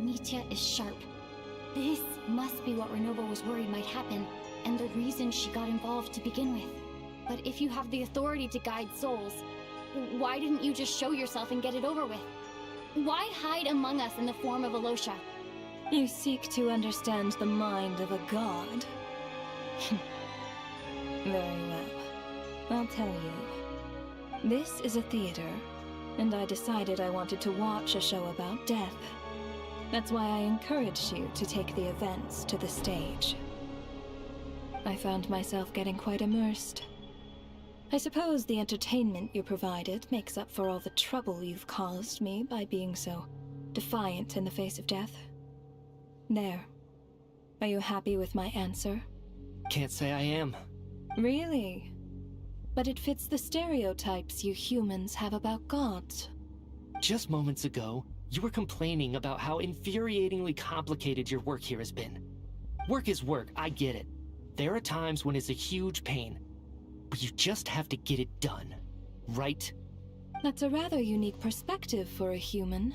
Nitya is sharp. This must be what Renova was worried might happen, and the reason she got involved to begin with. But if you have the authority to guide souls, why didn't you just show yourself and get it over with? Why hide among us in the form of Alosha? You seek to understand the mind of a god. Very well. I'll tell you. This is a theater, and I decided I wanted to watch a show about death. That's why I encouraged you to take the events to the stage. I found myself getting quite immersed. I suppose the entertainment you provided makes up for all the trouble you've caused me by being so defiant in the face of death. There. Are you happy with my answer? Can't say I am. Really? But it fits the stereotypes you humans have about gods. Just moments ago, you were complaining about how infuriatingly complicated your work here has been. Work is work, I get it. There are times when it's a huge pain, but you just have to get it done, right? That's a rather unique perspective for a human.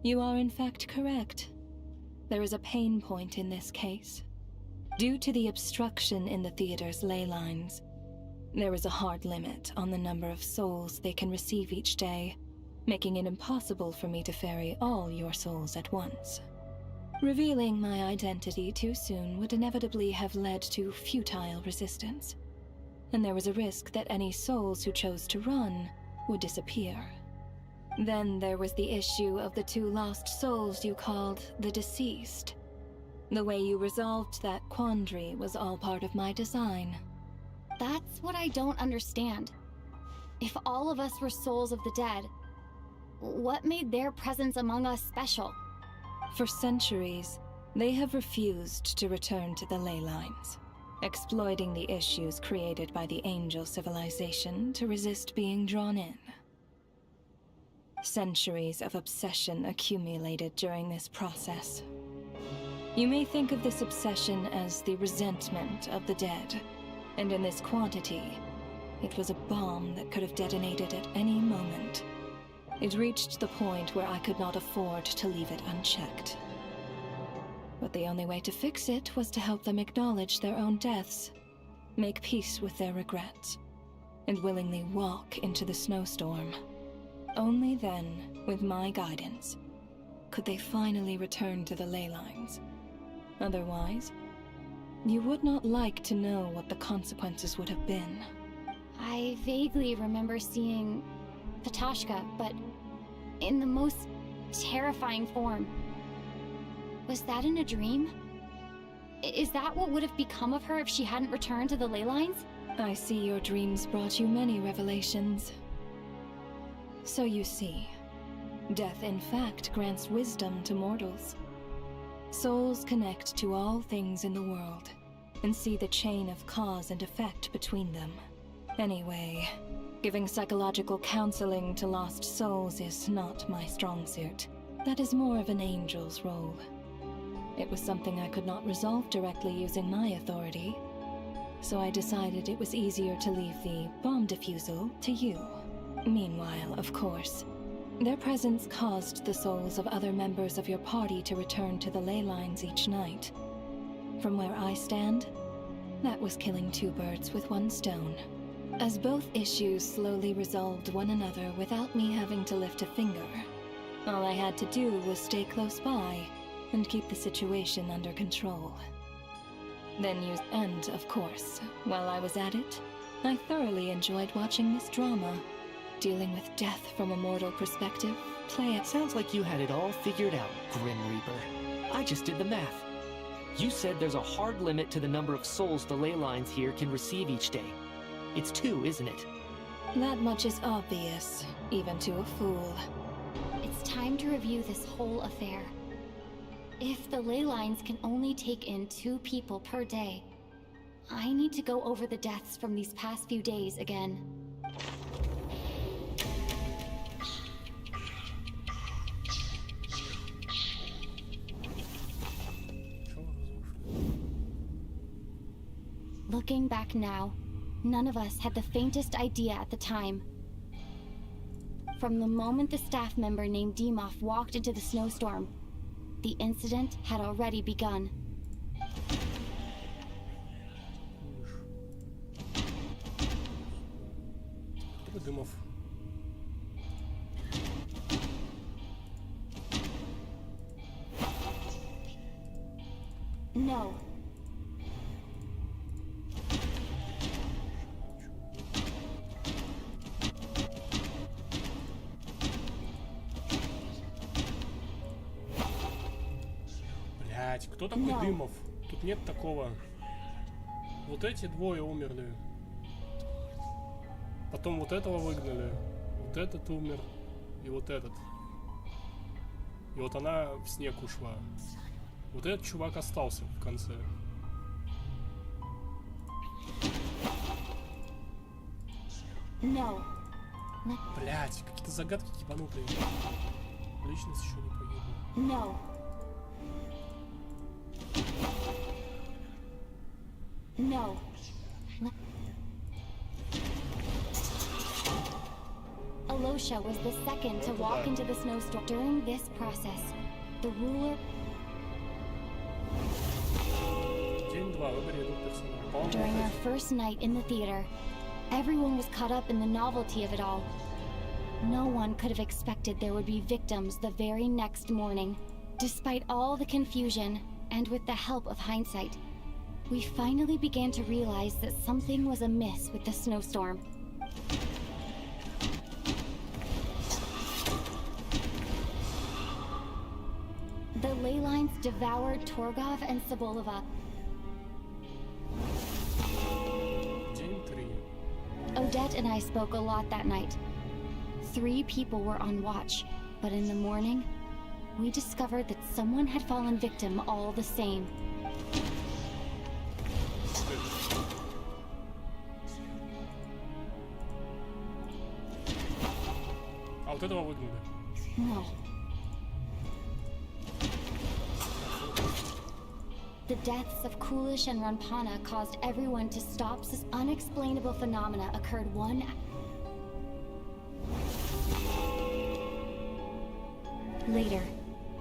You are in fact correct. There is a pain point in this case. Due to the obstruction in the theater's ley lines, there is a hard limit on the number of souls they can receive each day, making it impossible for me to ferry all your souls at once. Revealing my identity too soon would inevitably have led to futile resistance, and there was a risk that any souls who chose to run would disappear. Then there was the issue of the 2 lost souls you called the deceased. The way you resolved that quandary was all part of my design. That's what I don't understand. If all of us were souls of the dead, what made their presence among us special? For centuries, they have refused to return to the ley lines, exploiting the issues created by the angel civilization to resist being drawn in. Centuries of obsession accumulated during this process. You may think of this obsession as the resentment of the dead, and in this quantity, it was a bomb that could have detonated at any moment. It reached the point where I could not afford to leave it unchecked. But the only way to fix it was to help them acknowledge their own deaths, make peace with their regrets, and willingly walk into the snowstorm. Only then, with my guidance, could they finally return to the ley lines. Otherwise, you would not like to know what the consequences would have been. I vaguely remember seeing Patashka, but in the most terrifying form. Was that in a dream? Is that what would have become of her if she hadn't returned to the ley lines? I see your dreams brought you many revelations. So you see, death in fact grants wisdom to mortals. Souls connect to all things in the world, and see the chain of cause and effect between them. Anyway, giving psychological counseling to lost souls is not my strong suit. That is more of an angel's role. It was something I could not resolve directly using my authority, so I decided it was easier to leave the bomb defusal to you. Meanwhile, of course, their presence caused the souls of other members of your party to return to the ley lines each night. From where I stand, that was killing 2 birds with 1 stone. As both issues slowly resolved one another without me having to lift a finger, all I had to do was stay close by and keep the situation under control. And of course, while I was at it, I thoroughly enjoyed watching this drama. Dealing with death from a mortal perspective, Sounds like you had it all figured out, Grim Reaper. I just did the math. You said there's a hard limit to the number of souls the ley lines here can receive each day. It's 2, isn't it? That much is obvious, even to a fool. It's time to review this whole affair. If the ley lines can only take in 2 people per day, I need to go over the deaths from these past few days again. Looking back now, none of us had the faintest idea at the time. From the moment the staff member named Dimov walked into the snowstorm, the incident had already begun. Дымов. No. Блять, кто такой No. Дымов? Тут нет такого. Вот эти 2 умерли. Потом вот этого выгнали. Вот этот умер. И вот этот. И вот она в снег ушла. Вот этот чувак остался в конце. No. Блять, какие-то загадки ебанутые. Личность еще не погибла. No. No. Alosha was the second to walk into the snowstorm. During this process, the ruler... День 2, выбери этот персонаж. По-моему, During вот our first night in the theater, everyone was caught up in the novelty of it all. No one could have expected there would be victims the very next morning. Despite all the confusion, and with the help of hindsight, we finally began to realize that something was amiss with the snowstorm. The ley lines devoured Torgov and Sobolova. День 3. Odette and I spoke a lot that night. 3 people were on watch, but in the morning, we discovered that someone had fallen victim all the same. А вот этого выгнали. No. The deaths of Kulish and Ranpana caused everyone to stop. This unexplainable phenomena occurred one. Later,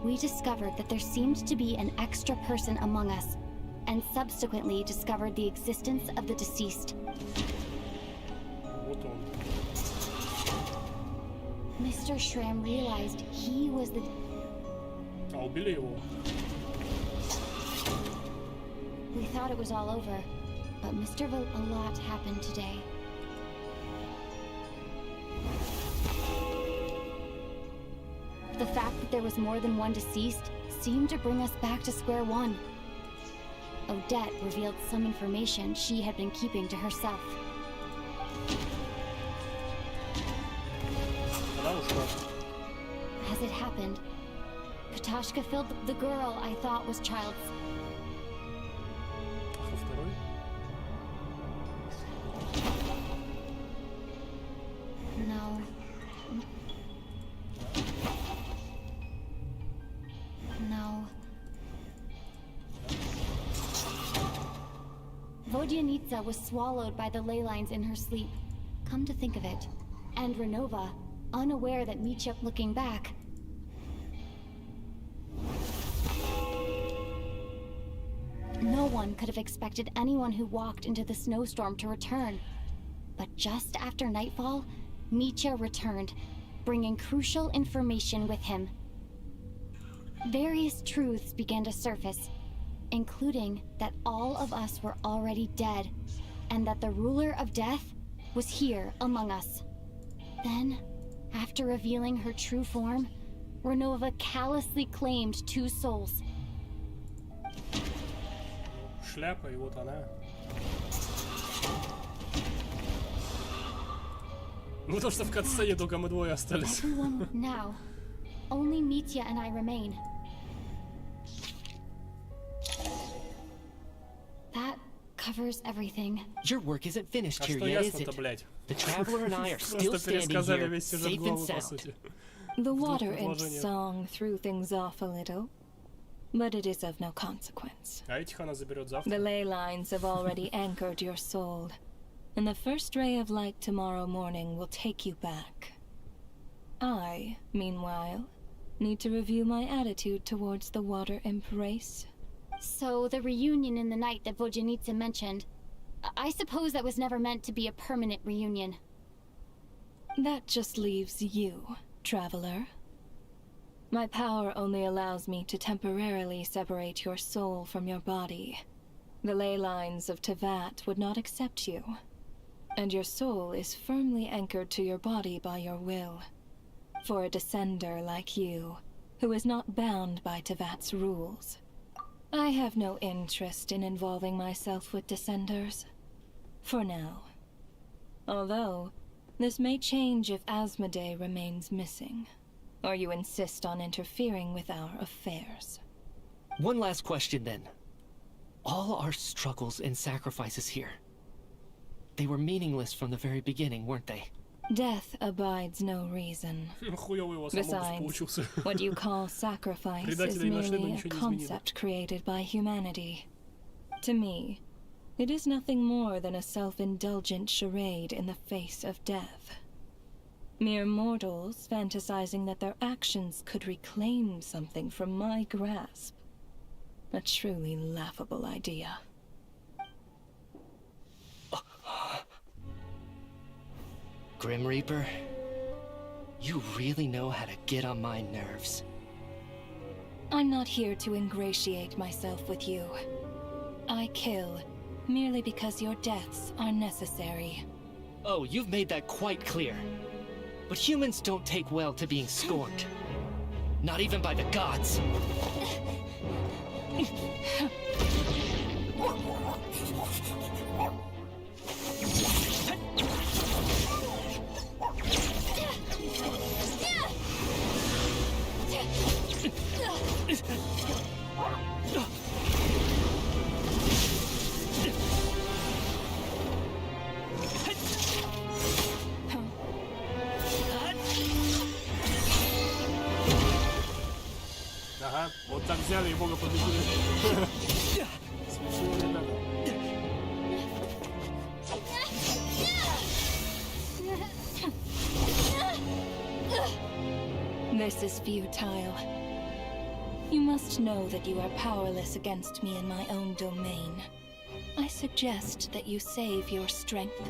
we discovered that there seemed to be an extra person among us, and subsequently discovered the existence of the deceased. Вот он. Mr. Shram realized he was the... А убили его. We thought it was all over, but a lot happened today. The fact that there was more than one deceased seemed to bring us back to square one. Odette revealed some information she had been keeping to herself. Она ушла. As it happened, Patashka filled the girl I thought was child's. А кто второй? No. No. Vodyanitsa was swallowed by the ley lines in her sleep. Come to think of it. And Renova, unaware that Mitya looking back. No one could have expected anyone who walked into the snowstorm to return. But just after nightfall, Mitya returned, bringing crucial information with him. Various truths began to surface, including that all of us were already dead, and that the ruler of death was here among us. Then, after revealing her true form, Renova callously claimed 2 souls. Шляпа, и вот она. Ну то, что в катсцене только мы двое остались. Everyone now. Only Mitya and I remain. That covers everything. Your work isn't finished А here что yet, is ясно-то, it? блядь? The Traveler and I are still Просто standing пересказали here, весь сюжет safe and главы, по sound. сути. The water двух imp's предложениях. song threw things off a little, but it is of no consequence. А этих она заберет The завтра. ley lines have already anchored your soul, and the first ray of light tomorrow morning will take you back. I, meanwhile, need to review my attitude towards the water imp race. So the reunion in the night that Vodyanitsa mentioned, I suppose that was never meant to be a permanent reunion. That just leaves you, Traveler. My power only allows me to temporarily separate your soul from your body. The ley lines of Tevat would not accept you, and your soul is firmly anchored to your body by your will. For a descender like you, who is not bound by Tevat's rules, I have no interest in involving myself with descenders. For now. Although, this may change if Asmodee remains missing, or you insist on interfering with our affairs. One last question then. All our struggles and sacrifices here, they were meaningless from the very beginning, weren't they? Death abides no reason. Хуёвый его самогус Besides, получился. what you call sacrifice is Предателей нашли, но merely a ничего не изменило. concept created by humanity. To me, it is nothing more than a self-indulgent charade in the face of death. Mere mortals fantasizing that their actions could reclaim something from my grasp. A truly laughable idea. Grim Reaper, You really know how to get on my nerves. I'm not here to ingratiate myself with you. I kill merely because your deaths are necessary. Oh, you've made that quite clear. But humans don't take well to being scorned. Not even by the gods. Ага, вот так взяли и бога победили. Смешные ребята. This is futile. You must know that you are powerless against me in my own domain. I suggest that you save your strength.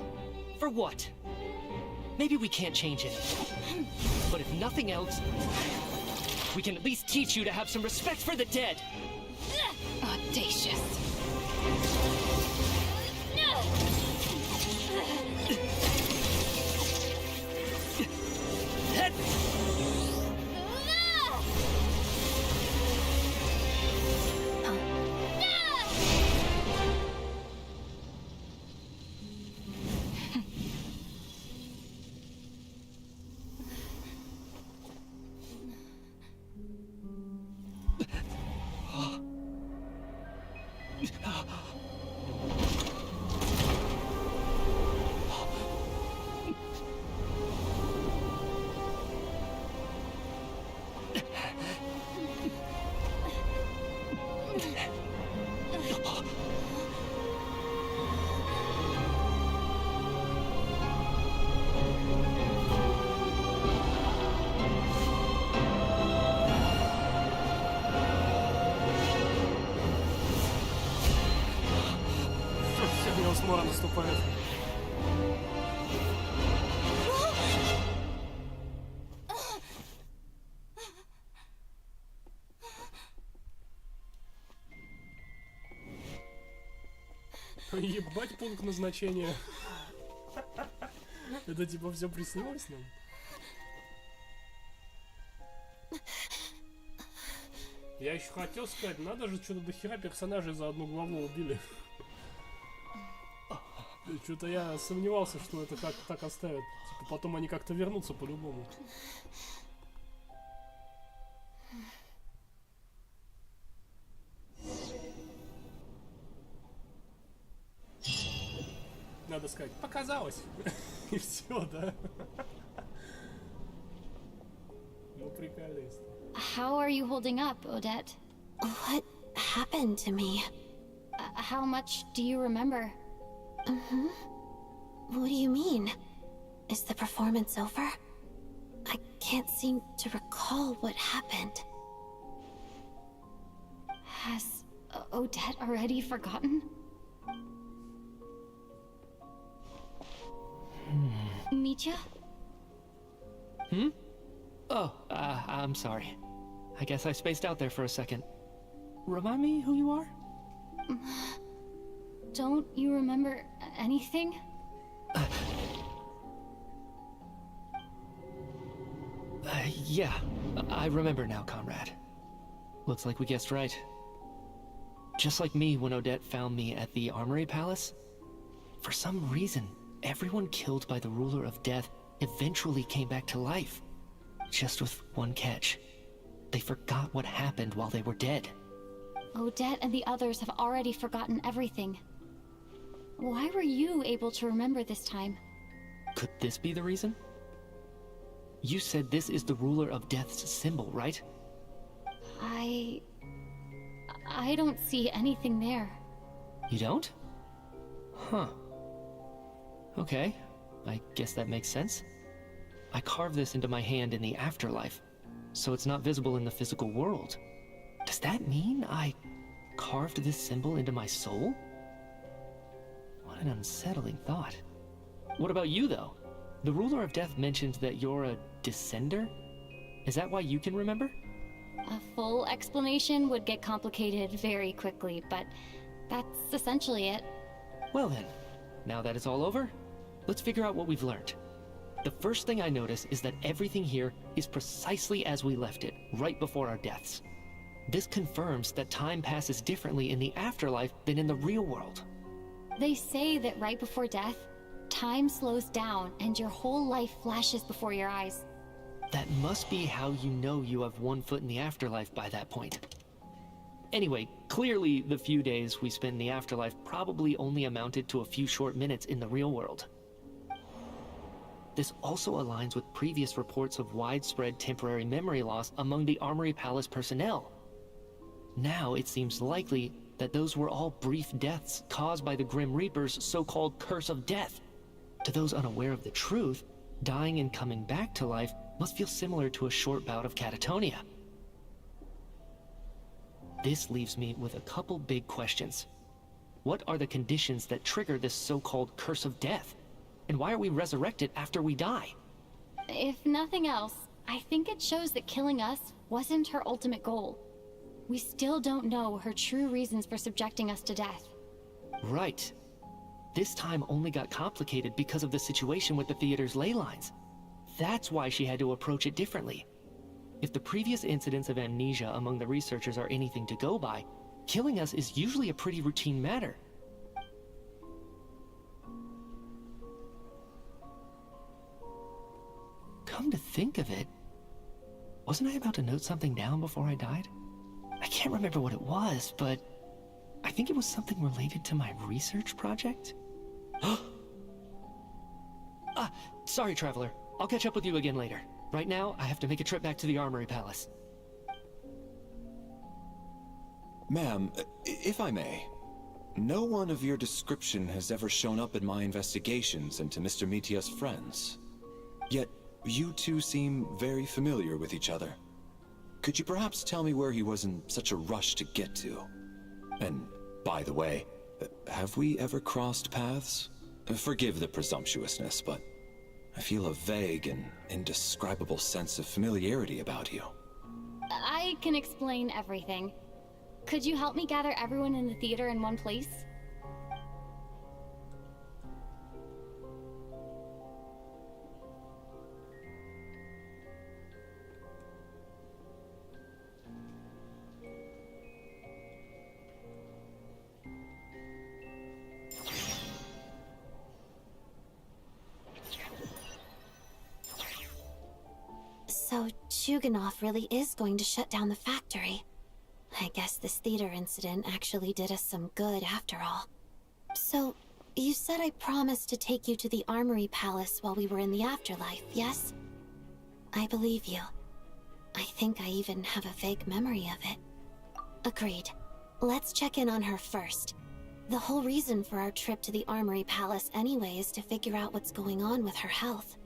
For what? Maybe we can't change it. But if nothing else, we can at least teach you to have some respect for the dead. Audacious. Смора наступает. Ебать пункт назначения. Это типа все приснилось нам? Я еще хотел сказать, надо же, что-то до хера персонажей за одну главу убили. Что-то я сомневался, что это как так оставят. Типа потом они как-то вернутся по-любому. Надо сказать, показалось. И все, да? Ну, приколист. How are you holding up, Odette? What happened to me? How much do you remember? What do you mean? Is the performance over? I can't seem to recall what happened. Has Odette already forgotten? Mitya? Oh, I'm sorry. I guess I spaced out there for a second. Remind me who you are? Don't you remember anything? Yeah, I remember now, comrade. Looks like we guessed right. Just like me when Odette found me at the Armory Palace. For some reason, everyone killed by the Ruler of Death eventually came back to life. Just with one catch. They forgot what happened while they were dead. Odette and the others have already forgotten everything. Why were you able to remember this time? Could this be the reason? You said this is the Ruler of Death's symbol, right? I don't see anything there. You don't? Huh. Okay, I guess that makes sense. I carved this into my hand in the afterlife, so it's not visible in the physical world. Does that mean I carved this symbol into my soul? What an unsettling thought. What about you, though? The Ruler of Death mentioned that you're a descender? Is that why you can remember? A full explanation would get complicated very quickly, but that's essentially it. Well then, now that it's all over, let's figure out what we've learned. The first thing I notice is that everything here is precisely as we left it, right before our deaths. This confirms that time passes differently in the afterlife than in the real world. They say that right before death, time slows down and your whole life flashes before your eyes. That must be how you know you have one foot in the afterlife by that point. Anyway, clearly the few days we spent in the afterlife probably only amounted to a few short minutes in the real world. This also aligns with previous reports of widespread temporary memory loss among the Armory Palace personnel. Now it seems likely that those were all brief deaths caused by the Grim Reaper's so-called curse of death. To those unaware of the truth, dying and coming back to life must feel similar to a short bout of catatonia. This leaves me with a couple big questions. What are the conditions that trigger this so-called curse of death? And why are we resurrected after we die? If nothing else, I think it shows that killing us wasn't her ultimate goal. We still don't know her true reasons for subjecting us to death. Right. This time only got complicated because of the situation with the theater's ley lines. That's why she had to approach it differently. If the previous incidents of amnesia among the researchers are anything to go by, killing us is usually a pretty routine matter. Come to think of it, wasn't I about to note something down before I died? I can't remember what it was, but I think it was something related to my research project. Sorry, Traveler. I'll catch up with you again later. Right now, I have to make a trip back to the Armory Palace. Ma'am, if I may, no one of your description has ever shown up in my investigations into Mr. Mitia's friends. Yet, you two seem very familiar with each other. Could you perhaps tell me where he was in such a rush to get to? And, by the way, have we ever crossed paths? Forgive the presumptuousness, but I feel a vague and indescribable sense of familiarity about you. I can explain everything. Could you help me gather everyone in the theater in one place? So Chuganov really is going to shut down the factory. I guess this theater incident actually did us some good after all. So, you said I promised to take you to the Armory Palace while we were in the afterlife, yes? I believe you. I think I even have a vague memory of it. Agreed. Let's check in on her first. The whole reason for our trip to the Armory Palace anyway is to figure out what's going on with her health.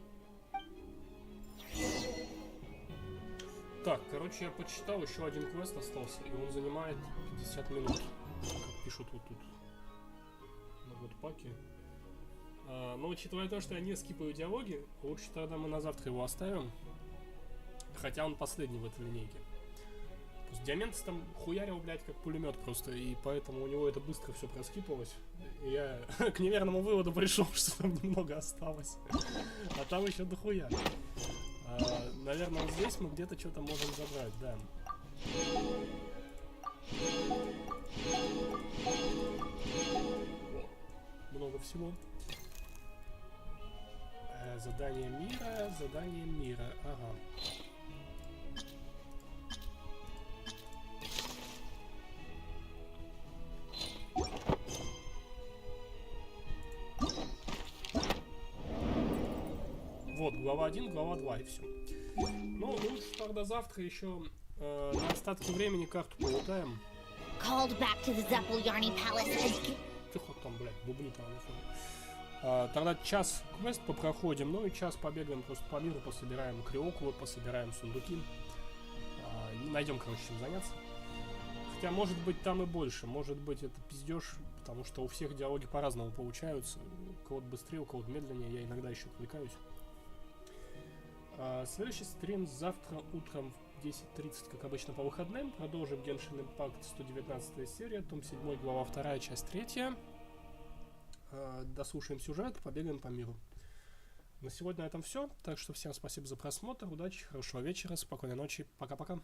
Так, короче, я почитал, еще один квест остался, и он занимает 50 минут, как пишут вот тут на водпаке. Но учитывая то, что я не скипаю диалоги, лучше тогда мы на завтра его оставим, хотя он последний в этой линейке. То есть Диаментс там хуярил, блядь, как пулемет просто, и поэтому у него это быстро все проскипалось. И я к неверному выводу пришел, что там немного осталось, а там еще дохуя. Наверное, вот здесь мы где-то что-то можем забрать, да. Много всего. Задание мира, ага. Вот, глава 1, глава 2 и все. Ну, лучше тогда завтра еще на остатки времени карту полутаем. Тихо там, блядь, бубни там на фоне. Тогда час квест попроходим, ну и час побегаем просто по миру, пособираем криокулы, пособираем сундуки. Найдем, короче, чем заняться. Хотя, может быть, там и больше. Может быть, это пиздеж, потому что у всех диалоги по-разному получаются. У кого-то быстрее, у кого-то медленнее. Я иногда еще отвлекаюсь. Следующий стрим завтра утром в 10:30, как обычно, по выходным. Продолжим Genshin Impact 119 серия, том 7, глава 2, часть 3. Дослушаем сюжет, побегаем по миру. На сегодня на этом все. Так что всем спасибо за просмотр, удачи, хорошего вечера, спокойной ночи. Пока-пока.